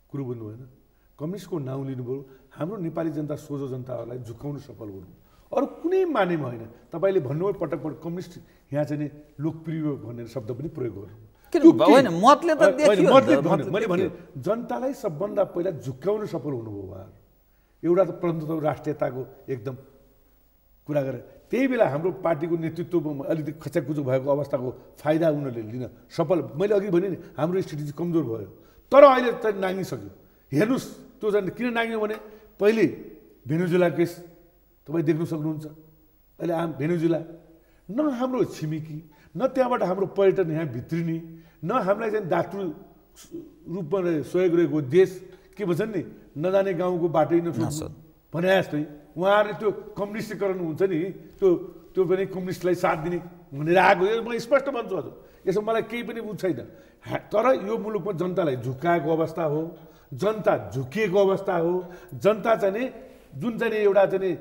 कुरो बुझ्नु भएन? कम्युनिस्टको नाउँ लिनुभयो। हाम्रो नेपाली जनता, सोझो जनताहरूलाई झुकाउनु सफल गर्नु, अरू कुनै मानेमा होइन। तपाईँले भन्नुभयो पटक पटक कम्युनिस्ट यहाँ चाहिँ लोकप्रिय भनेर शब्द पनि प्रयोग गर्नु। मैले भने जनतालाई सबभन्दा पहिला झुकाउनु सफल हुनुभयो उहाँहरू। एउटा त प्रजातन्त्र राष्ट्रियताको एकदम कुरा गरेर त्यही बेला हाम्रो पार्टीको नेतृत्वमा अलिकति खच्याकुचुक भएको अवस्थाको फाइदा उनीहरूले लिन सफल। मैले अघि भने नि हाम्रो स्ट्रेटेजी कमजोर भयो, तर अहिले त नागिसक्यो। हेर्नुहोस् त्यो झन् किन नाग्यो भने पहिले भेनेजुला केस तपाईँ देख्नु सक्नुहुन्छ। अहिले भेनेजुला न हाम्रो छिमेकी, न त्यहाँबाट हाम्रो पर्यटन यहाँ भित्रिने, न हामीलाई चाहिँ दातृ रूपमा सहयोग रहेको देश, के भन्छन् नि नजाने गाउँको बाटै नछोड्नु भने जस्तै उहाँहरूले त्यो कम्युनिस्टीकरण हुन्छ नि, त्यो पनि कम्युनिस्टलाई साथ दिने भनेर आएको। म स्पष्ट भन्छु हजुर, यसो मलाई केही पनि बुझ छैन। तर यो मुलुकमा जनतालाई झुकाएको अवस्था हो, जनता झुकिएको अवस्था हो। जनता चाहिँ जुन चाहिँ एउटा चाहिँ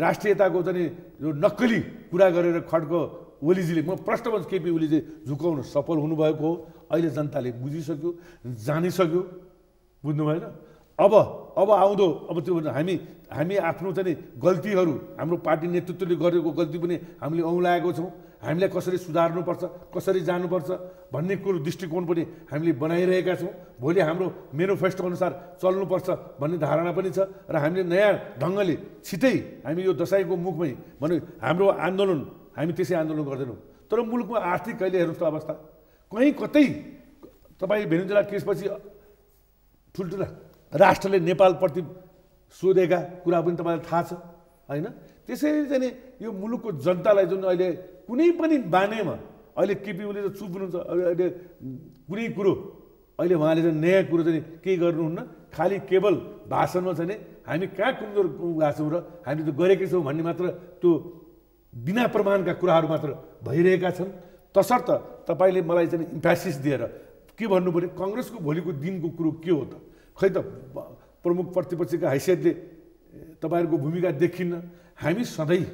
राष्ट्रियताको चाहिँ यो नक्कली कुरा गरेर खड्ग ओलीजीले, म प्रश्न भन्छु, केपी ओलीजी झुकाउन सफल हुनुभएको हो। अहिले जनताले बुझिसक्यो, जानिसक्यो, बुझ्नु भएन? अब आउँदो अब त्यो हामी आफ्नो चाहिँ गल्तीहरू, हाम्रो पार्टी नेतृत्वले गरेको गल्ती पनि हामीले औँलाएको छौँ। हामीलाई कसरी सुधार्नुपर्छ, कसरी जानुपर्छ भन्ने कुरो दृष्टिकोण पनि हामीले बनाइरहेका छौँ। भोलि हाम्रो मेनिफेस्टो अनुसार चल्नुपर्छ भन्ने धारणा पनि छ र हामीले नयाँ ढङ्गले छिटै हामी यो दशैको मुखमै भने हाम्रो आन्दोलन हामी त्यसै आन्दोलन गर्दैनौँ। तर मुलुकमा आर्थिक कहिले हेर्नुहोस् त अवस्था, कहीँ कतै तपाईँ भेनेजुला केसपछि ठुल्ठुला राष्ट्रले नेपालप्रति सोधेका कुरा पनि तपाईँलाई थाहा छ होइन? त्यसैले चाहिँ यो मुलुकको जनतालाई जुन अहिले कुनै पनि बानेमा अहिले केपी ओली त चुप हुनुहुन्छ। अहिले कुनै कुरो अहिले उहाँले चाहिँ नयाँ कुरो चाहिँ केही गर्नुहुन्न, खालि केवल भाषणमा चाहिँ हामी कहाँ कमजोर गएको छौँ र हामी त गरेकै छौँ भन्ने मात्र त्यो बिना प्रमाणका कुराहरू मात्र भइरहेका छन्। तसर्थ तपाईँले मलाई चाहिँ इम्फेसिस दिएर के भन्नु पर्यो काङ्ग्रेसको भोलिको दिनको कुरो के हो त खै त प्रमुख प्रतिपक्षका हैसियतले तपाईँहरूको भूमिका देखिन्न हामी सधैँ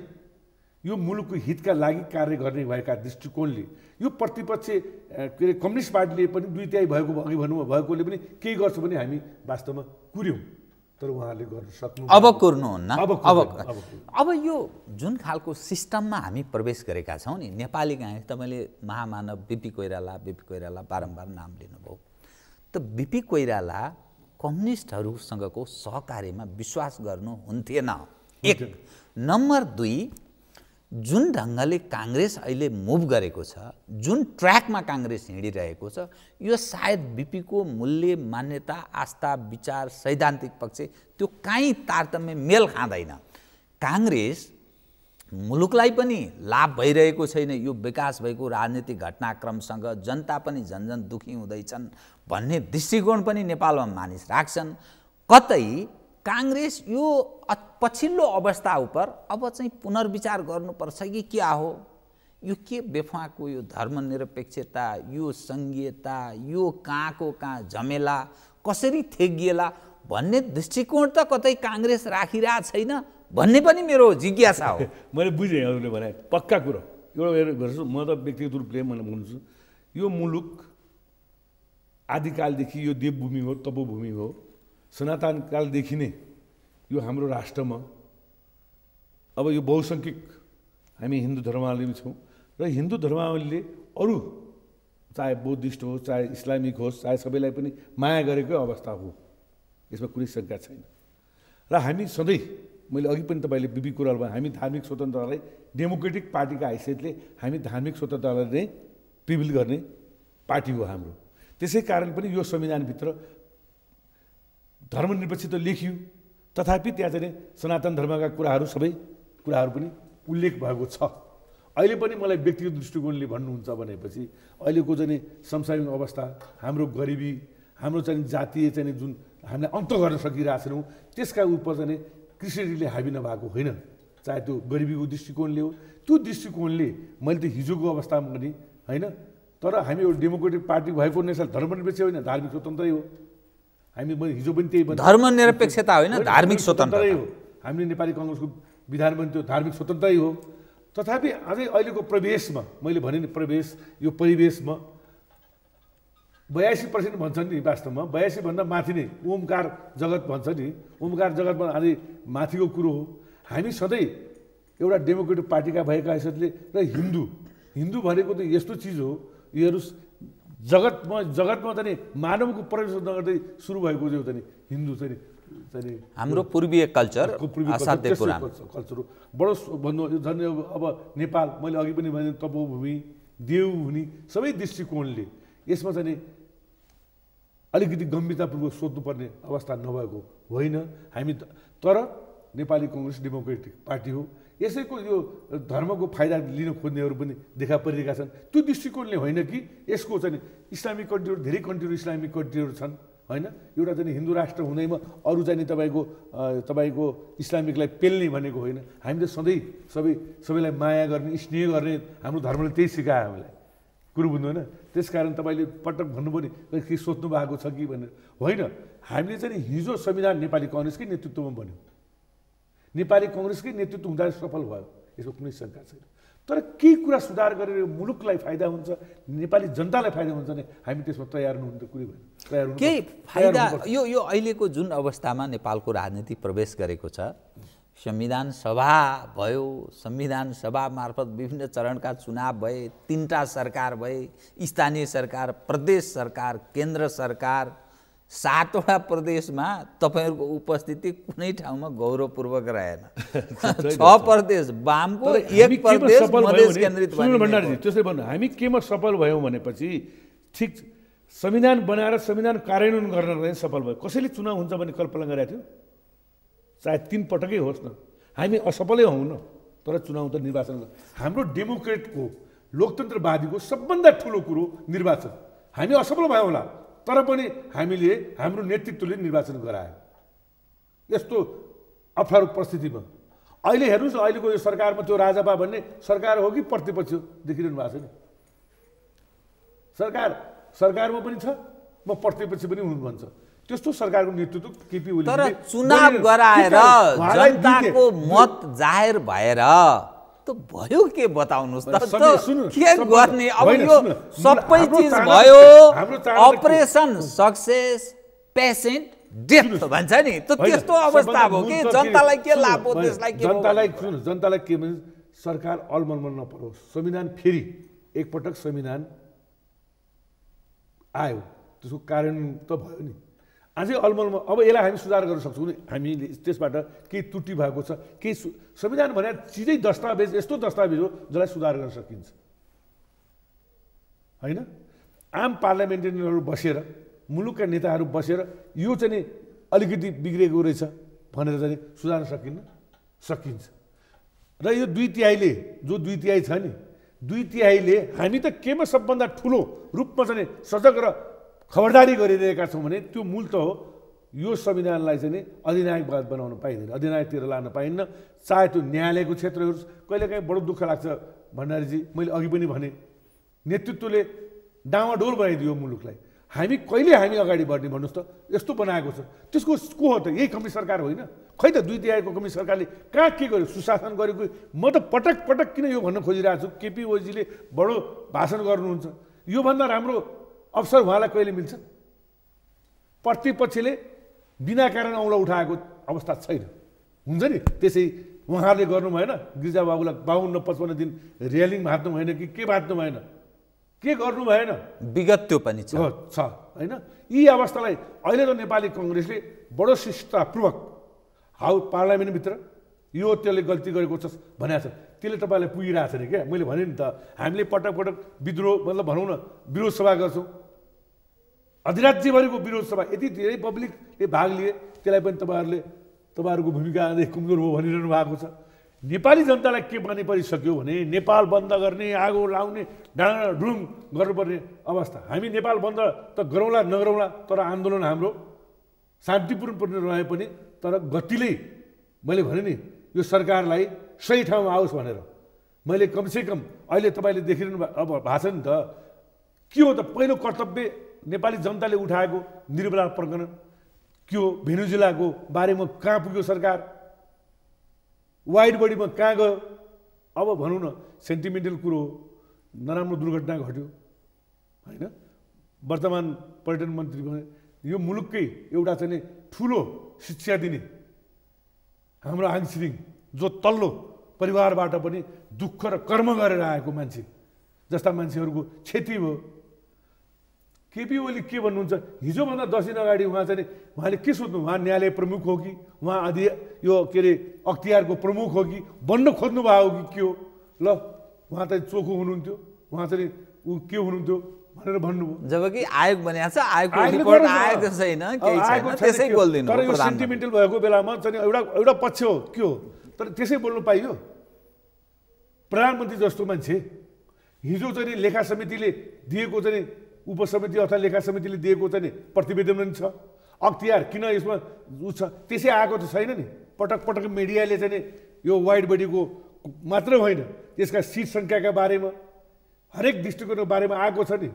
यो मुलुकको हितका लागि कार्य गर्ने भएका दृष्टिकोणले यो प्रतिपक्ष के अरे कम्युनिस्ट पार्टीले पनि 2/3 भएको अघि भन्नुभयो भएकोले पनि केही गर्छ भने हामी वास्तवमा कुर्यौँ तर उहाँहरूले गर्न सक्नु अब कुर्नुहुन्न अब यो जुन खालको सिस्टममा हामी प्रवेश गरेका छौँ नि नेपाली काङ्ग्रेस तपाईँले महामानव बिपी कोइराला बारम्बार नाम लिनुभयो त बिपी कोइराला कम्युनिस्टहरूसँगको सहकार्यमा विश्वास गर्नुहुन्थेन एक नम्बर 2 जुन ढङ्गले काङ्ग्रेस अहिले मुभ गरेको छ जुन ट्र्याकमा काङ्ग्रेस हिँडिरहेको छ यो सायद बिपीको मूल्य मान्यता आस्था विचार सैद्धान्तिक पक्ष त्यो काहीँ तारतम्य मेल खाँदैन काङ्ग्रेस मुलुकलाई पनि लाभ भइरहेको छैन यो विकास भएको राजनीतिक घटनाक्रमसँग जनता पनि झन्झन दुखी हुँदैछन् भन्ने दृष्टिकोण पनि नेपालमा मानिस राख्छन् कतै काङ्ग्रेस यो पछिल्लो अवस्था उप अब चाहिँ पुनर्विचार गर्नुपर्छ कि क्या हो यो के बेफाको यो धर्मनिरपेक्षता यो सङ्घीयता यो कहाँको कहाँ झमेला कसरी थेगिएला भन्ने दृष्टिकोण त कतै काङ्ग्रेस राखिरहेको छैन भन्ने पनि मेरो जिज्ञासा हो मैले बुझेँ हजुरले भने पक्का कुरो एउटा गर्छु म त व्यक्तिगत रूपले मैले भन्छु यो मुलुक आदिकालदेखि यो देवभूमि हो तपोभूमि हो सनातन कालदेखि नै यो हाम्रो राष्ट्रमा अब यो बहुसङ्ख्यक हामी हिन्दू धर्मावलम्बी छौँ र हिन्दू धर्मावलम्बीले अरू चाहे बौद्धिस्ट होस् चाहे इस्लामिक होस् चाहे सबैलाई पनि माया गरेकै अवस्था हो यसमा कुनै शङ्का छैन र हामी सधैँ मैले अघि पनि तपाईँले बिबी कुराल भने हामी धार्मिक स्वतन्त्रतालाई डेमोक्रेटिक पार्टीका हैसियतले हामी धार्मिक स्वतन्त्रतालाई नै प्रिभिल गर्ने पार्टी हो हाम्रो त्यसै कारण पनि यो संविधानभित्र धर्मनिरपेक्ष त लेखियो तथापि त्यहाँ चाहिँ सनातन धर्मका कुराहरू सबै कुराहरू पनि उल्लेख भएको छ अहिले पनि मलाई व्यक्तिगत दृष्टिकोणले भन्नुहुन्छ भनेपछि अहिलेको चाहिँ समसामयिक अवस्था हाम्रो गरिबी हाम्रो चाहिँ जातीय चाहिँ जुन हामीले अन्त गर्न सकिरहेछौँ त्यसका उप चाहिँ कृष्णजीले हाबी नभएको होइन चाहे त्यो गरिबीको दृष्टिकोणले हो त्यो दृष्टिकोणले मैले त हिजोको अवस्थामा पनि होइन तर हामी एउटा डेमोक्रेटिक पार्टी भएको नेसनल धर्मनिरपेक्ष होइन धार्मिक स्वतन्त्रै हो हामी हिजो पनि त्यही भन्नु धर्मनिरपेक्षता होइन धार्मिक स्वतन्त्रता हो हामीले नेपाली काङ्ग्रेसको विधान पनि त्यो धार्मिक स्वतन्त्रै हो तथापि अझै अहिलेको प्रवेशमा मैले भने नि प्रवेश यो परिवेशमा 82% भन्छन् नि वास्तवमा 82 भन्दा माथि नै ओमकार जगत भन्छ नि ओमकार जगतमा अझै माथिको कुरो हो हामी सधैँ एउटा डेमोक्रेटिक पार्टीका भएका हैसियतले र हिन्दू भनेको त यस्तो चिज हो यिनीहरू जगतमा चाहिँ मानवको प्रवेश नगर्दै सुरु भएको जो चाहिँ हिन्दू चाहिँ हाम्रो पूर्वीय कल्चर असाध्यै पुरानो कल्चर हो बडो भन्नु झन् अब नेपाल मैले अघि पनि भने तपोभूमि देवभूमि सबै दृष्टिकोणले यसमा चाहिँ अलिकति गम्भीरतापूर्वक सोध्नुपर्ने अवस्था नभएको होइन हामी तर नेपाली काङ्ग्रेस डेमोक्रेटिक पार्टी हो यसैको यो धर्मको फाइदा लिन खोज्नेहरू पनि देखा परिरहेका छन् त्यो दृष्टिकोणले होइन कि यसको चाहिँ इस्लामिक कन्ट्रीहरू धेरै कन्ट्रीहरू इस्लामिक कन्ट्रीहरू छन् होइन एउटा चाहिँ हिन्दू राष्ट्र हुँदैमा अरू चाहिँ तपाईँको इस्लामिकलाई पेल्ने भनेको होइन हामीले सधैँ सबैलाई माया गर्ने स्नेह गर्ने हाम्रो धर्मले त्यही सिकायो हामीलाई कुरो बुझ्नु होइन त्यसकारण तपाईँले पटक भन्नुभयो नि के सोध्नु भएको छ कि भनेर होइन हामीले चाहिँ हिजो संविधान नेपाली काङ्ग्रेसकै नेतृत्वमा बन्यो नेपाली काङ्ग्रेसकै नेतृत्व हुँदा सफल भयो यसमा कुनै शङ्का छैन तर केही कुरा सुधार गरेर मुलुकलाई फाइदा हुन्छ नेपाली जनतालाई फाइदा हुन्छ भने हामी त्यसमा तयार हुनु त कुरै भएन तयार हुनु केही फाइदा यो अहिलेको जुन अवस्थामा नेपालको राजनीति प्रवेश गरेको छ संविधान सभा भयो संविधान सभा मार्फत विभिन्न चरणका चुनाव भए 3टा सरकार भए स्थानीय सरकार प्रदेश सरकार केन्द्र सरकार 7वटा प्रदेशमा तपाईहरुको उपस्थिति कुनै ठाउँमा गौरवपूर्वक रहेन 6 प्रदेश वामको 1 प्रदेश मधेस केन्द्रित सुनिल भण्डारीजी त्यसै भन्नु हामी केमा सफल भयौं भनेपछि ठीक संविधान बनाएर संविधान कार्यान्वयन गर्न चाहिँ सफल भयो कसैले चुनाव हुन्छ भन्ने कल्पना गरेको थियो चाहे 3 पटकै होस् न हामी असफलै हौं न तर चुनाव त निर्वाचन हाम्रो डेमोक्रेटको लोकतन्त्रवादीको सबभन्दा ठूलो कुरो निर्वाचन हामी असफल भयौं होला तर पनि हामीले हाम्रो नेतृत्वले निर्वाचन गरायो यस्तो अप्ठ्यारो परिस्थितिमा अहिले हेर्नुस् अहिलेको यो सरकारमा त्यो राजापा भन्ने सरकार हो कि प्रतिपक्ष देखिरहनु भएको छ नि सरकार सरकारमा पनि छ, म प्रतिपक्ष पनि हुनु भन्छ। त्यस्तो सरकारको नेतृत्व केपी ओली तर चुनाव गराएर जनताको मत जाहेर भएर त भयो के बताउनुस् त, के गर्ने? अब यो सबै चिज भयो, अपरेसन सक्सेस पेसेन्ट डेथ भन्छ नि, त त्यस्तो अवस्था भयो कि जनतालाई के लाभ हो, देशलाई के जनतालाई के भने सरकार अलमलमा नपरोस्, संविधान फेरि एकपटक संविधान आयो, त्यसको कार्यान्वयन त भयो नि, अझै अलमलमा। अब यसलाई हामी सुधार गर्न सक्छौँ नि, हामीले त्यसबाट केही त्रुटि भएको छ, केही संविधान भने चिजै दस्तावेज, यस्तो दस्तावेज हो जसलाई सुधार गर्न सकिन्छ होइन। आम पार्लियामेन्टेरियनहरू बसेर, मुलुकका नेताहरू बसेर यो चाहिँ अलिकति बिग्रेको रहेछ भनेर चाहिँ सुधार्न सकिन्छ। र यो 2/3 जो 2/3 छ नि, 2/3 हामी त केमा सबभन्दा ठुलो रूपमा चाहिँ सजग र खबरदारी गरिरहेका छौँ भने त्यो मूल त हो यो संविधानलाई चाहिँ अधिनायकवाद बनाउन पाइँदैन, अधिनायकतिर लान पाइन्न, चाहे त्यो न्यायालयको क्षेत्र होस्। कहिलेकाहीँ बडो दुःख लाग्छ भण्डारीजी, मैले अघि पनि भने नेतृत्वले डामाडोल बनाइदियो मुलुकलाई, हामी कहिले हामी अगाडि बढ्ने भन्नुहोस् त, यस्तो बनाएको छ। त्यसको को हो त? यही कम्युनिस्ट सरकार होइन? खै त 2/3 कम्युनिस्ट सरकारले कहाँ के गर्यो? सुशासन गरेको। म त पटक पटक किन यो भन्न खोजिरहेको छु, केपी ओलीजीले बडो भाषण गर्नुहुन्छ, योभन्दा राम्रो अवसर उहाँलाई कहिले मिल्छ? प्रतिपक्षले बिना कारण औँला उठाएको अवस्था छैन, हुन्छ नि। त्यसै उहाँहरूले गर्नु भएन, गिरिजाबाबुलाई 52-55 दिन रेलिङ भाँच्नु भएन कि के भाँच्नु भएन, के गर्नु भएन? विगत त्यो पनि छ होइन। यी अवस्थालाई अहिले त नेपाली कङ्ग्रेसले बडो शिष्टतापूर्वक पार्लियामेन्टभित्र यो त्यसले गल्ती गरेको छ भनेको छ, त्यसले तपाईँलाई पुगिरहेको छ नि क्या। मैले भने नि त, हामीले पटक पटक विद्रोह मतलब भनौँ न विरोध सभा गर्छौँ, अधिराज्यभरिको विरोध सभा, यति धेरै पब्लिकले भाग लिए, त्यसलाई पनि तपाईँहरूको भूमिका अझै कमजोर हो भनिरहनु भएको छ। नेपाली जनतालाई के बनी परिसक्यो भने नेपाल बन्द गर्ने, आगो लाउने, डाँडाडुम गर्नुपर्ने अवस्था। हामी नेपाल बन्द त गरौँला नगरौँला, तर आन्दोलन हाम्रो शान्तिपूर्ण रहे पनि तर गतिले, मैले भने नि यो सरकारलाई सही ठाउँमा आओस् भनेर मैले कमसेकम अहिले तपाईँले देखिरहनु अब भएको छ नि त। के हो त पहिलो कर्तव्य नेपाली जनताले उठाएको निर्भया प्रकरण के हो? भेनेजुएलाको बारेमा कहाँ पुग्यो सरकार? वाइड बडीमा कहाँ गयो? अब भनौँ न सेन्टिमेन्टल कुरो हो, नराम्रो दुर्घटना घट्यो होइन। वर्तमान पर्यटन मन्त्री भने यो मुलुककै एउटा चाहिँ ठुलो शिक्षा दिने हाम्रो आङछिरिङ, जो तल्लो परिवारबाट पनि दुःख र कर्म गरेर आएको मान्छे जस्ता मान्छेहरूको क्षति भयो। केपी ओली के भन्नुहुन्छ? हिजोभन्दा 10 दिन अगाडि उहाँले के सोध्नु? उहाँ न्यायालय प्रमुख हो कि उहाँ यो के अरे अख्तियारको प्रमुख हो कि बन्न खोज्नु भएको हो कि के हो? ल उहाँ त चोखो हुनुहुन्थ्यो, उहाँ चाहिँ ऊ के हुनुहुन्थ्यो भनेर भन्नुभयो। जबकि आयोग बनिएको छ, आयोगको रिपोर्ट आएको छैन, केही छैन, त्यसै बोल्दिनु। तर यो सेन्टिमेन्टल भएको बेलामा चाहिँ एउटा पक्ष हो के हो, तर त्यसै बोल्नु पाइयो। प्रधानमन्त्री जस्तो मान्छे हिजो चाहिँ लेखा समितिले दिएको चाहिँ उपसमिति अथवा लेखा समितिले दिएको चाहिँ प्रतिवेदन पनि छ, अख्तियार किन यसमा उ छ, त्यसै आएको त छैन नि। पटक पटक मिडियाले चाहिँ यो वाइड बडीको मात्र होइन, त्यसका सिट सङ्ख्याका बारेमा हरेक दृष्टिकोणको बारेमा आएको छ नि।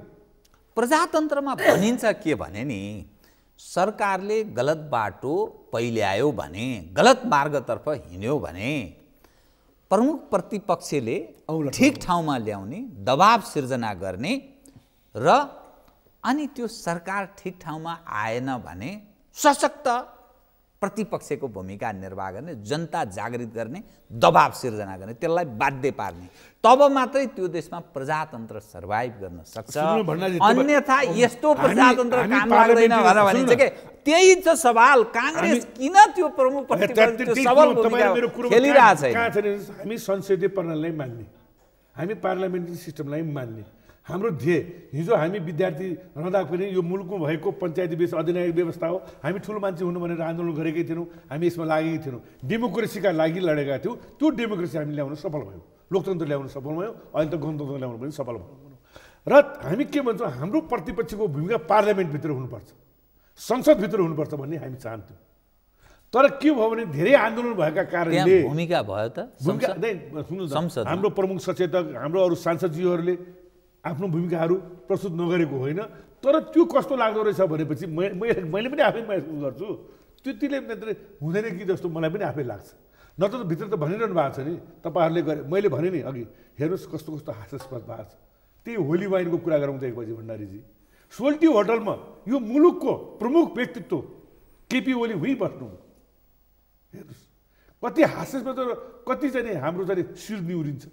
प्रजातन्त्रमा भनिन्छ के भने नि, सरकारले गलत बाटो पहिले आयो भने, गलत मार्गतर्फ हिँड्यो भने प्रमुख प्रतिपक्षले ठिक ठाउँमा ल्याउने, दबाब सिर्जना गर्ने र अनि त्यो सरकार ठिक ठाउँमा आएन भने सशक्त प्रतिपक्षको भूमिका निर्वाह गर्ने, जनता जागृत गर्ने, दबाब सिर्जना गर्ने, त्यसलाई बाध्य पार्ने, तब मात्रै त्यो देशमा प्रजातन्त्र सर्भाइभ गर्न सक्छ। अन्यथा यस्तो प्रजातन्त्र काम लाग्दैन भनेर भनिन्छ के। त्यही छ सवाल, काङ्ग्रेस किन त्यो प्रमुख प्रतिपक्ष सबल भूमिका खेलिरहेछ? हामी संसदीय प्रणालीलाई मान्ने, हामी पार्लियामेन्ट्री सिस्टमलाई मान्ने, हाम्रो ध्येय हिजो हामी विद्यार्थी रहँदा पनि यो मुलुकमा भएको पञ्चायती अधिनायक व्यवस्था हो, हामी ठुलो मान्छे हुनु भनेर आन्दोलन गरेकै थिएनौँ, हामी यसमा लागेकै थिएनौँ, डेमोक्रेसीका लागि लडेका थियौँ। त्यो डेमोक्रेसी हामी ल्याउन सफल भयौँ, लोकतन्त्र ल्याउन सफल भयौँ, अहिले त गणतन्त्र ल्याउन पनि सफल भयौँ। र हामी के भन्छौँ, हाम्रो प्रतिपक्षको भूमिका पार्लियामेन्टभित्र हुनुपर्छ, संसदभित्र हुनुपर्छ भन्ने हामी चाहन्थ्यौँ। तर के भयो भने धेरै आन्दोलन भएका कारणले भूमिका भयो त भूमिका सुन्नु, हाम्रो प्रमुख सचेतक, हाम्रो अरू सांसदज्यूहरूले आफ्नो भूमिकाहरू प्रस्तुत नगरेको होइन, तर त्यो कस्तो लाग्दो रहेछ भनेपछि मैले पनि आफै महसुस गर्छु त्यतिले मात्रै हुँदैन कि जस्तो मलाई पनि आफै लाग्छ। नत्र त भित्र त भनिरहनु भएको छ नि तपाईँहरूले गरे, मैले भने नि अघि हेर्नुहोस् कस्तो कस्तो हास्यास्पद भएको छ। त्यही होली वाइनको कुरा गरौँ त एकपछि भण्डारीजी। सोल्टी होटलमा यो मुलुकको प्रमुख व्यक्तित्व केपी ओली उहीँ बस्नु, हेर्नुहोस् कति हास्यास्पद र कति चाहिँ हाम्रो चाहिँ शिर निउरिन्छ।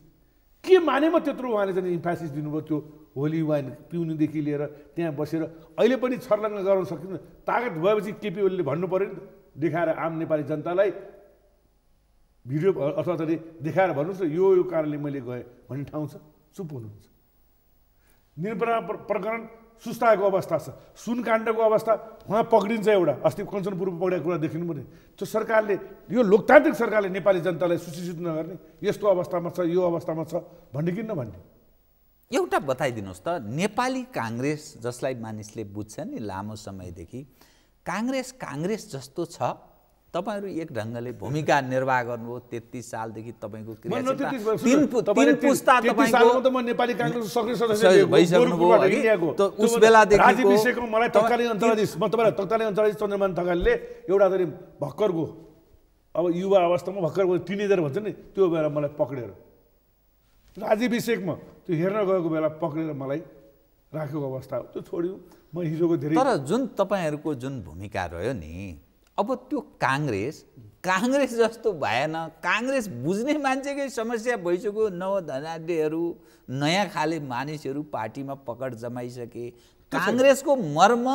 के मानेमा त्यत्रो उहाँले चाहिँ इम्फासिस दिनुभयो त्यो होली वाइन पिउनुदेखि लिएर त्यहाँ बसेर अहिले पनि छर्लङ्ग गराउन सकिन्छ। तागत भएपछि केपी ओलीले भन्नु पऱ्यो नि त, देखाएर आम नेपाली जनतालाई भिडियो अथवा चाहिँ देखाएर भन्नुहोस् न यो कारणले मैले गएँ भन्ने ठाउँ छ, चुप हुनुहुन्छ। निर्भया प्रकरण सुस्ताएको अवस्था छ, सुनकाण्डको अवस्था उहाँ पक्रिन्छ एउटा, अस्ति कञ्चनपुरमा पक्रेको कुरा देखिनु पर्ने। त्यो सरकारले, यो लोकतान्त्रिक सरकारले नेपाली जनतालाई सुशिक्षित नगर्ने, यस्तो अवस्थामा छ, यो अवस्थामा छ भन्ने कि नभन्ने। एउटा बताइदिनुहोस् त, नेपाली काङ्ग्रेस जसलाई मानिसले बुझ्छन् नि लामो समयदेखि, काङ्ग्रेस जस्तो छ? तपाईहरु एक ढङ्गले भूमिका निर्वाह गर्नुभयो 33 सालदेखि तपाईको क्रियाशीलता, तीन पुस्ता तपाईको त म नेपाली काङ्ग्रेसको सक्रिय सदस्य भइसक्नुभयो हैन। त उस बेलादेखि राजीव विषयको मलाई तत्कालीन अञ्चलाधीश, म तपाईलाई तत्कालीन अञ्चलाधीश चन्द्रमान थकालीले एउटा चाहिँ भक्करको अब युवा अवस्थामा भक्करको टिनेजर भन्छ नि त्यो बेला मलाई पक्रेर राजीव विषयमा त्यो हेर्न गएको बेला पक्रेर मलाई राखेको अवस्था त्यो छोड्यो। म हिजोको धेरै तर जुन तपाईहरुको जुन भूमिका रह्यो नि, अब त्यो काङ्ग्रेस जस्तो भएन। काङ्ग्रेस बुझ्ने मान्छेकै समस्या भइसक्यो। नवधनाढ्यहरू, नयाँ खाले मानिसहरू पार्टीमा पकड जमाइसके। काङ्ग्रेसको मर्म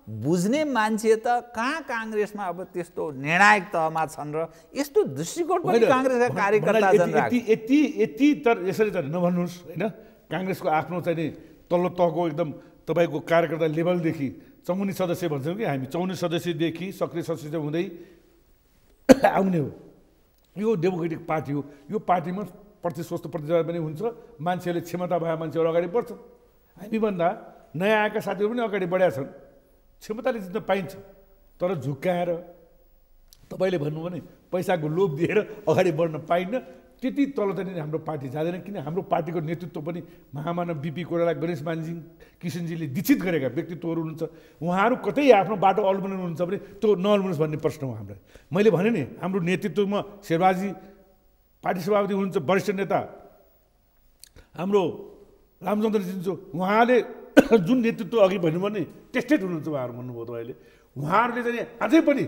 बुझ्ने मान्छे त कहाँ काङ्ग्रेसमा अब त्यस्तो निर्णायक तहमा छन् र यस्तो दृष्टिकोण पनि काङ्ग्रेसका कार्यकर्ता यति तर यसरी त नभन्नुहोस् हैन। काङ्ग्रेसको आफ्नो चाहिँ नि तल्लो तहको एकदम तपाईको कार्यकर्ता लेभलदेखि 54 सदस्य भन्छौँ कि हामी, 54 सदस्यदेखि सक्रिय सदस्य हुँदै आउने हो। यो डेमोक्रेटिक पार्टी हो। यो पार्टीमा प्रतिस्पर्धा प्रतिस्पर्धा पनि हुन्छ, मान्छेहरूले क्षमता भए मान्छेहरू अगाडि बढ्छन्। हामीभन्दा नयाँ आएका साथीहरू पनि अगाडि बढेका छन्। क्षमताले जित्न पाइन्छ, तर झुक्काएर तपाईँले भन्नुभयो नि पैसाको लोभ दिएर अगाडि बढ्न पाइन्न। त्यति तल चाहिँ हाम्रो पार्टी जाँदैन, किन हाम्रो पार्टीको नेतृत्व पनि महामानव बिपी कोइराला, गणेश मानसिंह, किसनजीले दीक्षित गरेका व्यक्तित्वहरू हुनुहुन्छ। उहाँहरू कतै आफ्नो बाटो अल्मलिनुहुन्छ भने त्यो नअल्मलिनुहोस् भन्ने प्रश्न हो हामीलाई। मैले भने नि हाम्रो नेतृत्वमा शेरबाजी पार्टी सभापति हुनुहुन्छ, वरिष्ठ नेता हाम्रो रामचन्द्र सिंह, उहाँले जुन नेतृत्व अघि भन्नुभयो नि टेस्टेड हुनुहुन्छ उहाँहरू भन्नुभयो तपाईँले। उहाँहरूले चाहिँ अझै पनि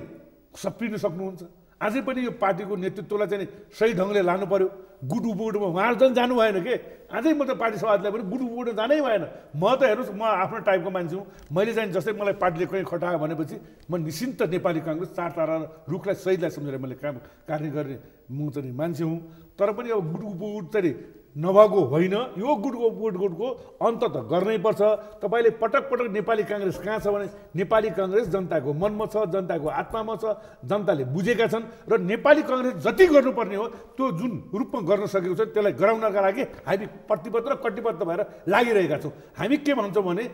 सप्रिन सक्नुहुन्छ। अझै पनि यो पार्टीको नेतृत्वलाई चाहिँ सही ढङ्गले लानु पर्यो। गुड उपगुडमा उहाँहरू झन् जानु भएन के, अझै म त पार्टी सभापतिलाई पनि गुड उपगुड जानै भएन। म त हेर्नुहोस्, म आफ्नो टाइपको मान्छे हुँ। मैले चाहिँ जस्तै मलाई पार्टीले कहीँ खटायो भनेपछि म निश्चिन्त नेपाली काङ्ग्रेस चार तारा रुखलाई सहीलाई सम्झेर मैले काम कार्य गर्ने म चाहिँ मान्छे हुँ। तर पनि अब गुड उपगुड चाहिँ नभएको होइन। यो गुडको अन्त त गर्नै पर्छ। तपाईँले पटक पटक नेपाली काङ्ग्रेस कहाँ छ भने नेपाली काङ्ग्रेस जनताको मनमा छ, जनताको आत्मामा छ, जनताले बुझेका छन्। र नेपाली काङ्ग्रेस जति गर्नुपर्ने हो त्यो जुन रूपमा गर्न सकेको छ त्यसलाई गराउनका लागि हामी प्रतिबद्ध र कटिबद्ध भएर लागिरहेका छौँ। हामी के भन्छौँ भने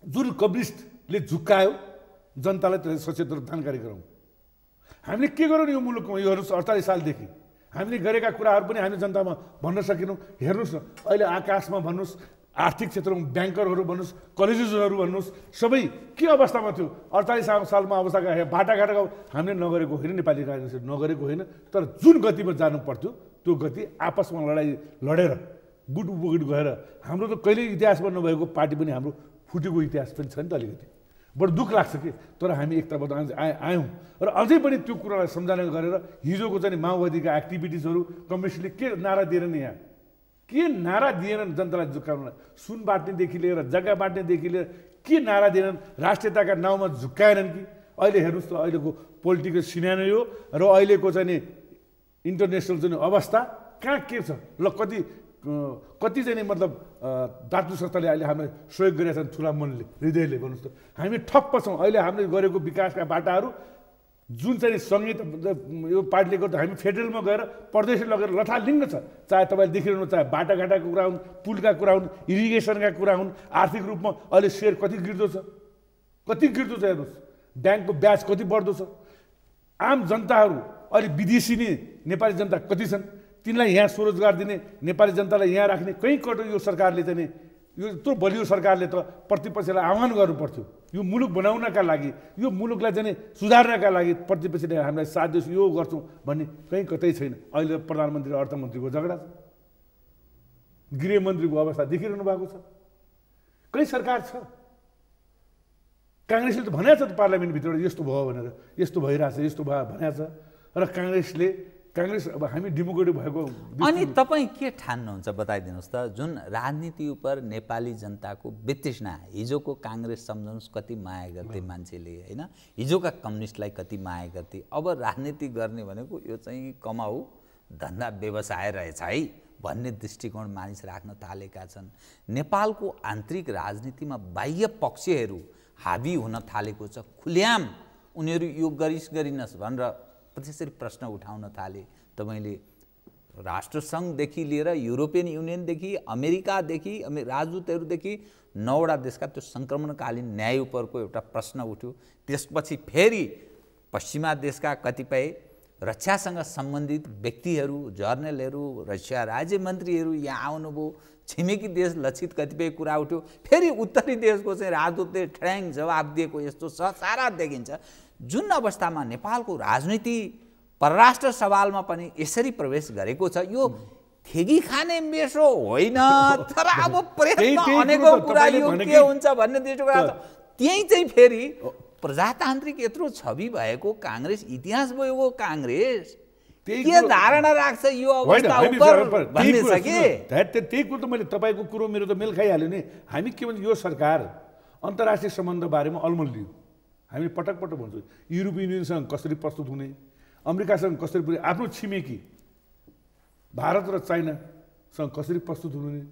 जुन कम्युनिस्टले झुक्कायो जनतालाई त्यसलाई सचेत र जानकारी गराउँ। हामीले के गरौँ यो मुलुकमा यो 48 सालदेखि हामीले गरेका कुराहरू पनि हामी जनतामा भन्न सकेनौँ। हेर्नुहोस् न, अहिले आकाशमा भन्नुहोस्, आर्थिक क्षेत्रमा ब्याङ्करहरू भन्नुहोस्, कलेजेसहरू भन्नुहोस्, सबै के अवस्थामा थियो। 48 सालमा अवस्था बाटाघाटाको हामीले नगरेको होइन, नेपाली काङ्ग्रेसले नगरेको होइन। तर जुन गतिमा जानु पर्थ्यो त्यो गति आपसमा लडाइँ लडेर गुट उपगुट गएर हाम्रो त कहिल्यै इतिहासमा नभएको पार्टी पनि हाम्रो फुटेको इतिहास पनि छ नि त। अलिकति बडो दुःख लाग्छ कि तर हामी एकताबद्ध आयौँ र अझै पनि त्यो कुरालाई सम्झना गरेर हिजोको चाहिँ माओवादीका एक्टिभिटिजहरू कम्युनिस्टले के नारा दिएर नि यहाँ के नारा दिएनन् जनतालाई झुक्काउन, सुन बाँट्नेदेखि लिएर जग्गा बाँट्नेदेखि लिएर के नारा दिएनन्, राष्ट्रियताका नाउँमा झुक्काएनन् कि। अहिले हेर्नुहोस् त अहिलेको पोलिटिकल सिनारियो र अहिलेको चाहिँ इन्टरनेसनल चाहिँ अवस्था कहाँ के छ ल। कति चाहिँ मतलब दातु संस्थाले अहिले हामीलाई सहयोग गरेका छन्, ठुला मनले हृदयले भन्नुहोस् त। हामी ठप्प छौँ। अहिले हामीले गरेको विकासका बाटाहरू जुन चाहिँ सङ्गीत यो पार्टीले गर्दा हामी फेडरलमा गएर प्रदेश लगेर लथालिङ्ग छ। चाहे तपाईँले देखिरहनु, चाहे बाटाघाटाको कुरा हुन्, पुलका कुरा हुन्, इरिगेसनका कुरा हुन्, आर्थिक रूपमा अहिले सेयर कति गिर्दो छ, हेर्नुहोस्। ब्याङ्कको ब्याज कति बढ्दो छ। आम जनताहरू अहिले विदेशी नै नेपाली जनता कति छन्, तिनलाई यहाँ स्वरोजगार दिने, नेपाली जनतालाई यहाँ राख्ने कहीँ कटो यो सरकारले चाहिँ यो यत्रो बलियो सरकारले त प्रतिपक्षलाई आह्वान गर्नु पर्थ्यो यो मुलुक बनाउनका लागि यो मुलुकलाई चाहिँ सुधार्नका लागि प्रतिपक्षले हामीलाई साथ दियोस् यो गर्छौँ भन्ने कहीँ कतै छैन। अहिले प्रधानमन्त्री र अर्थमन्त्रीको झगडा छ, गृहमन्त्रीको अवस्था देखिरहनु भएको छ। कहीँ सरकार छ? काङ्ग्रेसले त भनेको छ त पार्लियामेन्टभित्र यस्तो भयो भनेर, यस्तो भइरहेछ, यस्तो भयो भनेको छ। र काङ्ग्रेस अब हामी डेमोक्रेटिक भएको। अनि तपाईँ के ठान्नुहुन्छ बताइदिनुहोस् त, जुन राजनीति उप नेपाली जनताको वितृष्णा, हिजोको काङ्ग्रेस सम्झनुहोस् कति माया गर्थे मान्छेले होइन, हिजोका कम्युनिस्टलाई कति माया गर्थे, अब राजनीति गर्ने भनेको यो चाहिँ कमाऊ धन्दा व्यवसाय रहेछ है भन्ने दृष्टिकोण मानिस राख्न थालेका छन्। नेपालको आन्तरिक राजनीतिमा बाह्य पक्षहरू हाबी हुन थालेको छ, खुल्याम उनीहरू यो गरिनस् भनेर त्यसरी प्रश्न उठाउन थाले। तपाईँले राष्ट्रसङ्घदेखि लिएर युरोपियन युनियनदेखि अमेरिकादेखि राजदूतहरूदेखि 9वटा देशका त्यो सङ्क्रमणकालीन न्याय उपरको एउटा प्रश्न उठ्यो। त्यसपछि फेरि पश्चिमा देशका कतिपय रक्षासँग सम्बन्धित व्यक्तिहरू, जर्नलहरू, रक्षा राज्य मन्त्रीहरू यहाँ आउनुभयो, छिमेकी देश लक्षित कतिपय कुरा उठ्यो। फेरि उत्तरी देशको चाहिँ राजदूतले ठ्याङ जवाब दिएको यस्तो सारा देखिन्छ। जुन अवस्थामा नेपालको राजनीति परराष्ट्र सवालमा पनि यसरी प्रवेश गरेको छ, यो थेगी खाने मेसो होइन। तर अब प्रयत्न अनेकौँ कुरा यो के हुन्छ भन्ने दृष्टिकोण छ। त्यही चाहिँ फेरि प्रजातान्त्रिक यत्रो छवि भएको काङ्ग्रेस, इतिहास भएको काङ्ग्रेस के धारणा राख्छ यो अवस्था उपर भन्ने छ कि? त्यही कुरो त मैले तपाईँको कुरो मेरो त मेल खाइहाल्यो नि। हामी के भन्छ, यो सरकार अन्तर्राष्ट्रिय सम्बन्ध बारेमा अलमल लियो। हामी पटक पटक भन्छौँ युरोपियन युनियनसँग कसरी प्रस्तुत हुने, अमेरिकासँग कसरी पुरै, आफ्नो छिमेकी भारत र चाइनासँग कसरी प्रस्तुत हुने,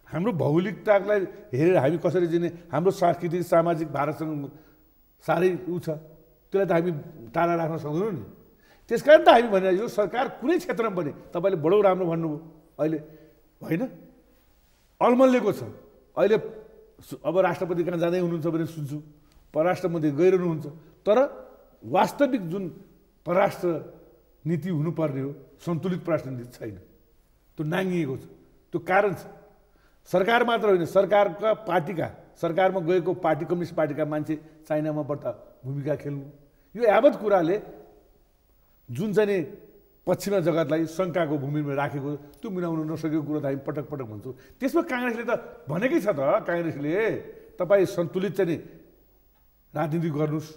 हाम्रो भौगोलिकतालाई हेरेर हामी कसरी जिने, हाम्रो सांस्कृतिक सामाजिक भारतसँग साह्रै ऊ छ, त्यसलाई त हामी टाढा राख्न सक्दैनौँ नि। त्यस कारण त हामी भने यो सरकार कुनै क्षेत्रमा पनि तपाईँले बडो राम्रो भन्नुभयो अहिले होइन, अलमल्लेको छ। अहिले अब राष्ट्रपति कहाँ जाँदै हुनुहुन्छ भने सुन्छु, परराष्ट्र मन्त्री गइरहनुहुन्छ, तर वास्तविक जुन परराष्ट्र नीति हुनुपर्ने हो सन्तुलित परराष्ट्र नीति छैन, त्यो नाङ्गिएको छ। त्यो कारण छ। सरकार मात्र होइन, सरकारका पार्टीका, सरकारमा गएको पार्टी, कम्युनिस्ट पार्टीका मान्छे चाइनामा बढ्ता भूमिका खेल्नु, यो यावत कुराले जुन चाहिँ पश्चिमा जगतलाई शङ्काको भूमिमा राखेको, त्यो मिलाउन नसकेको कुरो त हामी पटक पटक भन्छौँ। त्यसमा काङ्ग्रेसले त भनेकै छ त, काङ्ग्रेसले तपाईँ सन्तुलित चाहिँ राजनीति गर्नुहोस्।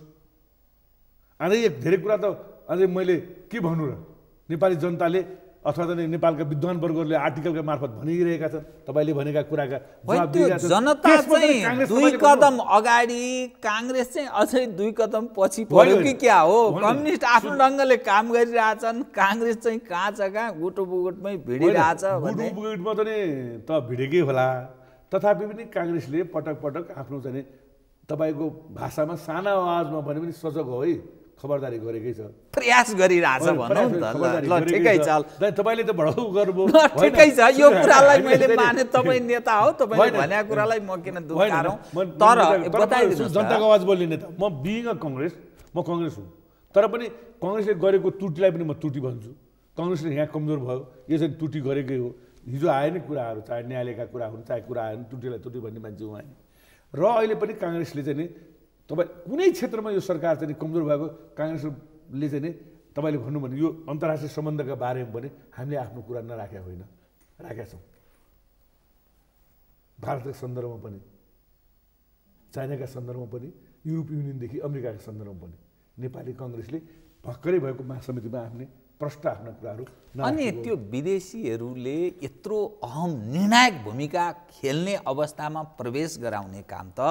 अझै धेरै कुरा त अझै मैले के भन्नु र, नेपाली जनताले अथवा त नेपालका विद्वान वर्गहरूले आर्टिकलका मार्फत भनिरहेका छन्, तपाईँले भनेका कुराका जवाब दिएका छन्। जनता चाहिँ 2 कदम अगाडि, काङ्ग्रेस चाहिँ अझै 2 कदम पछि पर्यो कि क्या हो? कम्युनिस्ट आफ्नो ढङ्गले काम गरिरहेछन्, काङ्ग्रेस चाहिँ कहाँ छ कहाँ गुटो बुगुटमै भिडिरहेछ। गुटो बुगुटमा त नि त भिडेकै होला, तथापि पनि काङ्ग्रेसले पटक पटक आफ्नो चाहिँ तपाईँको भाषामा साना आवाजमा भने पनि सजग हो है, खबरदारी गरेकै छ, प्रयास गरिरहेछ भनौँ न त। ल ठिकै छ, तपाईँले त बढाउ गर्नुभयो, ठिकै छ, यो कुरालाई मैले माने। तपाईँ नेता हो, तपाईँले भनेको कुरालाई म किन दुखारौँ। तर बताइदिनुहोस्, जनताको आवाज बोल्ने नेता म, बिइङ अ कङ्ग्रेस, म कङ्ग्रेस हुँ, तर पनि कङ्ग्रेसले गरेको त्रुटिलाई पनि म त्रुटि भन्छु। कङ्ग्रेसले यहाँ कमजोर भयो, यो चाहिँ त्रुटि गरेकै हो। हिजो आए नि कुराहरू, चाहे न्यायालयका कुरा हुन्, चाहे कुरा आएन, त्रुटिलाई त्रुटि भन्ने मान्छे उहाँ र अहिले पनि काङ्ग्रेसले चाहिँ नि तपाईँ कुनै क्षेत्रमा यो सरकार चाहिँ कमजोर भएको, काङ्ग्रेसले चाहिँ नि तपाईँले भन्नु भने यो अन्तर्राष्ट्रिय सम्बन्धका बारेमा पनि हामीले आफ्नो कुरा नराखेका होइन, राखेका छौँ। भारतका सन्दर्भमा पनि, चाइनाका सन्दर्भमा पनि, युरोपियन युनियनदेखि अमेरिकाका सन्दर्भमा पनि नेपाली कङ्ग्रेसले भर्खरै भएको महासमितिमा आफ्नै प्रष्ट आफ्ना कुराहरू। अनि त्यो विदेशीहरूले यत्रो अहम निर्णायक भूमिका खेल्ने अवस्थामा प्रवेश गराउने काम त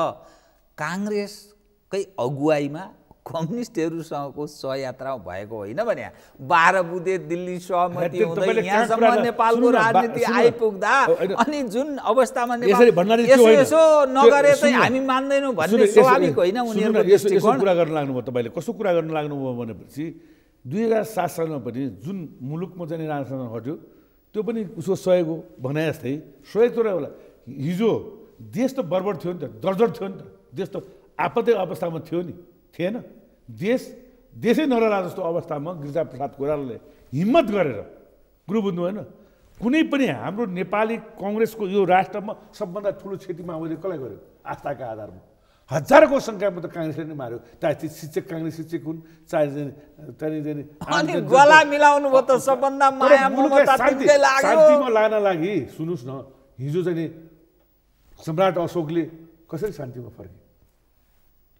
काङ्ग्रेसकै अगुवाईमा कम्युनिस्टहरूसँगको सहयात्रा भएको होइन भने 12 बुँदे दिल्ली सहमति हुँदै यहाँसम्म नेपालको राजनीति आइपुग्दा अनि जुन अवस्थामा यसो नगरे चाहिँ हामी मान्दैनौँ भन्ने स्वाभाविक होइन उनीहरूको दृष्टिकोण। कुरा गर्न लाग्नुभयो तपाईँले, कसो कुरा गर्न लाग्नुभयो भनेपछि 2007 सालमा पनि जुन मुलुकमा चाहिँ राजनीति हट्यो त्यो पनि उसको सहयोग हो भने जस्तै सहयोग त होला। हिजो देश त बर्बर थियो नि त, जर्जर थियो नि त, देश त आपत्ति अवस्थामा थियो नि, थिएन। देशै नरहला जस्तो अवस्थामा गिरिजा प्रसाद कोइरालाले हिम्मत गरेर कुरो बुझ्नु होइन, कुनै पनि हाम्रो नेपाली कङ्ग्रेसको यो राष्ट्रमा सबभन्दा ठुलो क्षति माओवादीले कसलाई गर्यो? आस्थाका आधारमा हजारको सङ्ख्यामा त काङ्ग्रेसले नै मार्यो। चाहे शिक्षक काङ्ग्रेस शिक्षक हुन्, चाहे अनि गला मिलाउनु भयो त सबभन्दा माया ममता तिनकै लाग्यो। शान्तिमा लान लागि सुन्नुहोस् न, हिजो चाहिँ सम्राट अशोकले कसरी शान्तिमा फर्के?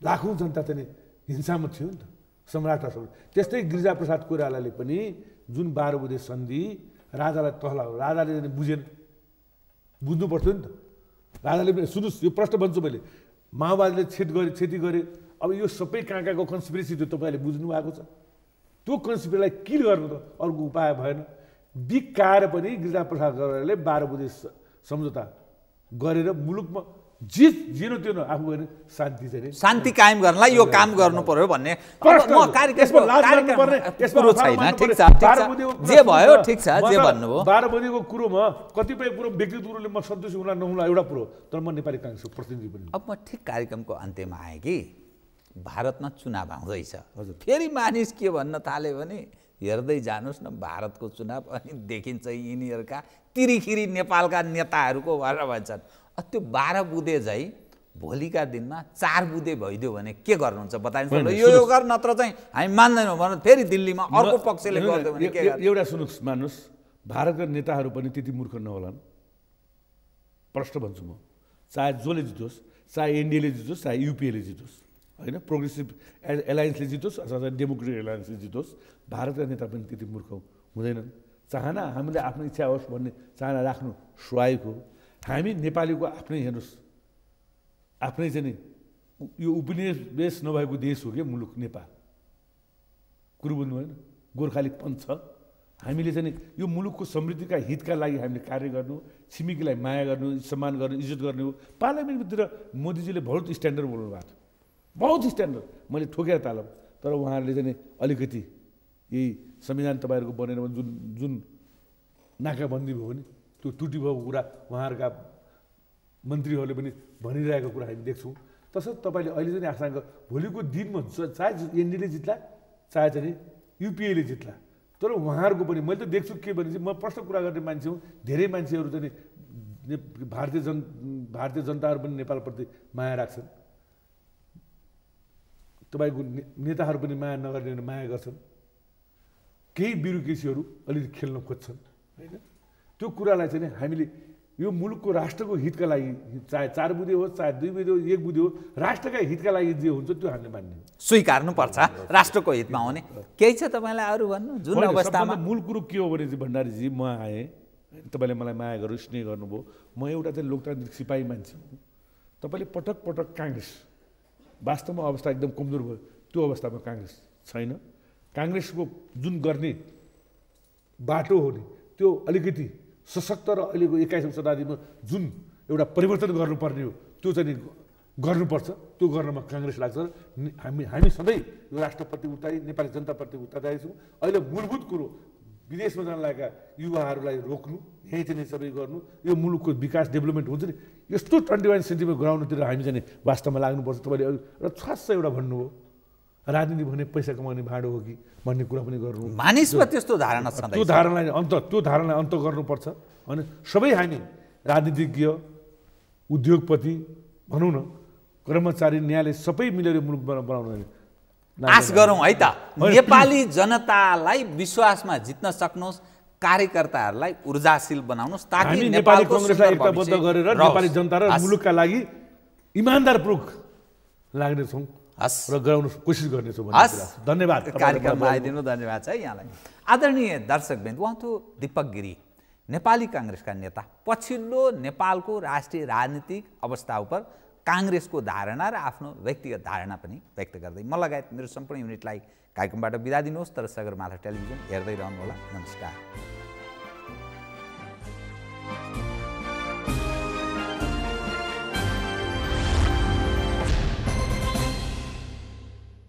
लाखौँ जनता चाहिँ हिंसामा थियो नि त सम्राट अशोक। त्यस्तै गिरिजाप्रसाद कोइरालाले पनि जुन 12 बुँदे सन्धि राजालाई तहलायो, राजाले बुझेन, बुझ्नु पर्थ्यो नि त। राजाले पनि सुन्नुहोस्, यो प्रश्न भन्छु मैले, माओवादीले क्षति गरे, अब यो सबै कहाँ कहाँको कन्स्पिरेसी त्यो तपाईँले बुझ्नु भएको छ। त्यो कन्स्पिरेसीलाई किल गर्नु त अर्को उपाय भएन। बिकाएर पनि गिरिजाप्रसाद कोइरालाले 12 बुँदे सम्झौता गरेर मुलुकमा जेनो त्यो आफू गएर शान्ति कायम गर्नलाई यो काम गर्नु पर्यो भन्ने म कार्यक्रमको छैन। ठिक छ, जे भयो ठिक छ, जे भन्नुभयो 12 बुँदेको कुरोमा कतिपय कुरो व्यक्तिगत कुरोले म सन्तुष्टि हुला नहुला एउटा कुरो, तर म नेपाली काङ्ग्रेसको प्रतिनिधि पनि। अब म ठिक कार्यक्रमको अन्त्यमा आएँ कि भारतमा चुनाव आउँदैछ। फेरि मानिस के भन्न थाल्यो भने हेर्दै जानुहोस् न भारतको चुनाव, अनि देखिन्छ यिनीहरूका तिरिखिरी नेपालका नेताहरूको भनेर भन्छन्। त्यो 12 बुँदे चाहिँ भोलिका दिनमा 4 बुँदे भइदियो भने के गर्नुहुन्छ बताइदिनुहोस्। यो गर, नत्र चाहिँ हामी मान्दैनौँ भने फेरि दिल्लीमा अर्को पक्षले गरिदियो भने के गर्नु? एउटा सुन्नुहोस्, मान्नुहोस्, भारतका नेताहरू पनि त्यति मूर्ख नहोलान्। प्रश्न भन्छु म, चाहे जसले जितोस्, चाहे एनडिएले जितोस्, चाहे युपिएले जितोस्, होइन प्रोग्रेसिभ एलायन्सले जितोस् अथवा डेमोक्रेटिक एलायन्सले जितोस्, भारतका नेता पनि त्यति मूर्ख हुँदैनन्। चाहना हामीले आफ्नो इच्छा होस् भन्ने चाहना राख्नु स्वाभाविक हो। हामी नेपालीको आफ्नै हेर्नुहोस्, आफ्नै चाहिँ नि यो उपनिवेश नभएको देश हो कि मुलुक नेपाल। कुरो बुझ्नु भएन? गोर्खाली पञ्च छ। हामीले चाहिँ यो मुलुकको समृद्धिका हितका लागि हामीले कार्य गर्नु, छिमेकीलाई माया गर्नु, सम्मान गर्नु, इज्जत गर्नु। पार्लियामेन्टतिर मोदीजीले बहुत स्ट्यान्डर्ड बोल्नु भएको थियो, बहुत स्ट्यान्डर्ड। मैले ठोकेर तालम, तर उहाँहरूले चाहिँ अलिकति यही संविधान तपाईँहरूको बनेर जुन नाकाबन्दी भयो भने त्यो त्रुटि भएको कुरा उहाँहरूका मन्त्रीहरूले पनि भनिरहेको कुरा हामी देख्छौँ। तसर्थ तपाईँले अहिले चाहिँ आशंका भोलिको दिनमा चाहे एनडीले जित्ला, चाहे चाहिँ युपिएले जित्ला, तर उहाँहरूको पनि मैले त देख्छु के भने चाहिँ म प्रश्न कुरा गर्ने मान्छे हुँ। धेरै मान्छेहरू चाहिँ भारतीय जनताहरू पनि नेपालप्रति माया राख्छन्, तपाईँको नेताहरू पनि माया नगर्ने माया गर्छन्, केही ब्युरोक्रेसीहरू अलिकति खेल्न खोज्छन्, होइन? त्यो कुरालाई चाहिँ हामीले यो मुलुकको राष्ट्रको हितका लागि, चाहे 4 बुँदे होस्, चाहे 2 बुँदे होस्, 1 बुँदे होस्, राष्ट्रका हितका लागि जे हुन्छ त्यो हामीले मान्ने स्वीकार्नुपर्छ, राष्ट्रको हितमा हुने। केही छ तपाईँलाई अरू भन्नु? जुन अवस्थामा मूल कुरो के हो भने चाहिँ भण्डारीजी, म आएँ, तपाईँले मलाई माया गर्नु, स्नेह गर्नुभयो, म एउटा चाहिँ लोकतान्त्रिक सिपाही मान्छे हुँ। तपाईँले पटक पटक काङ्ग्रेस वास्तवमा अवस्था एकदम कमजोर भयो, त्यो अवस्थामा काङ्ग्रेस छैन। काङ्ग्रेसको जुन गर्ने बाटो हो नि त्यो अलिकति सशक्त र अहिलेको 21औं शताब्दीमा जुन एउटा परिवर्तन गर्नुपर्ने हो त्यो चाहिँ गर्नुपर्छ। त्यो गर्नमा काङ्ग्रेस लाग्छ। हामी सधैँ यो राष्ट्रप्रति उत्तरदायी, नेपाली जनताप्रति उत्तरदायी छौँ। अहिले मूलभूत कुरो विदेशमा जान लागेका युवाहरूलाई रोक्नु, यहीँ चाहिँ सबै गर्नु, यो मुलुकको विकास डेभलपमेन्ट हुन्छ नि, यस्तो 21 सेन्टिमिटर ग्राउन्डतिर हामी चाहिँ वास्तवमा लाग्नुपर्छ। तपाईँले एउटा खास एउटा भन्नुभयो, राजनीति भने पैसा कमाउने भाँडो हो कि भन्ने कुरा पनि गर्नु। मानिसमा त्यस्तो धारणा छ, त्यो धारणालाई अन्त गर्नुपर्छ। अनि सबै हामी राजनीतिज्ञ, उद्योगपति भनौँ न, कर्मचारी, न्यायालय सबै मिलेर मुलुक बनाउनु आश गरौँ है त। नेपाली जनतालाई विश्वासमा जित्न सक्नुहोस्, कार्यकर्ताहरूलाई ऊर्जाशील बनाउनुहोस्, ताकि नेपाली कांग्रेसलाई एकताबद्ध गरेर नेपाली जनता र मुलुकका लागि इमानदारपूर्वक लाग्नेछौँ र गराउन कोसिस गर्नेछौँ भन्ने कुरा। धन्यवाद। कार्यक्रममा आइदिनु धन्यवाद छ यहाँलाई। आदरणीय दर्शकवृन्द, उहाँ त दीपक गिरी, नेपाली कांग्रेसका नेता। पछिल्लो नेपालको राष्ट्रिय राजनीतिक अवस्था उप कांग्रेसको धारणा र आफ्नो व्यक्तिगत धारणा पनि व्यक्त गर्दै म लगायत मेरो सम्पूर्ण युनिटलाई कार्यक्रमबाट बिदा दिनुहोस्। तर सगरमाथा टेलिभिजन हेर्दै रहनुहोला। नमस्कार।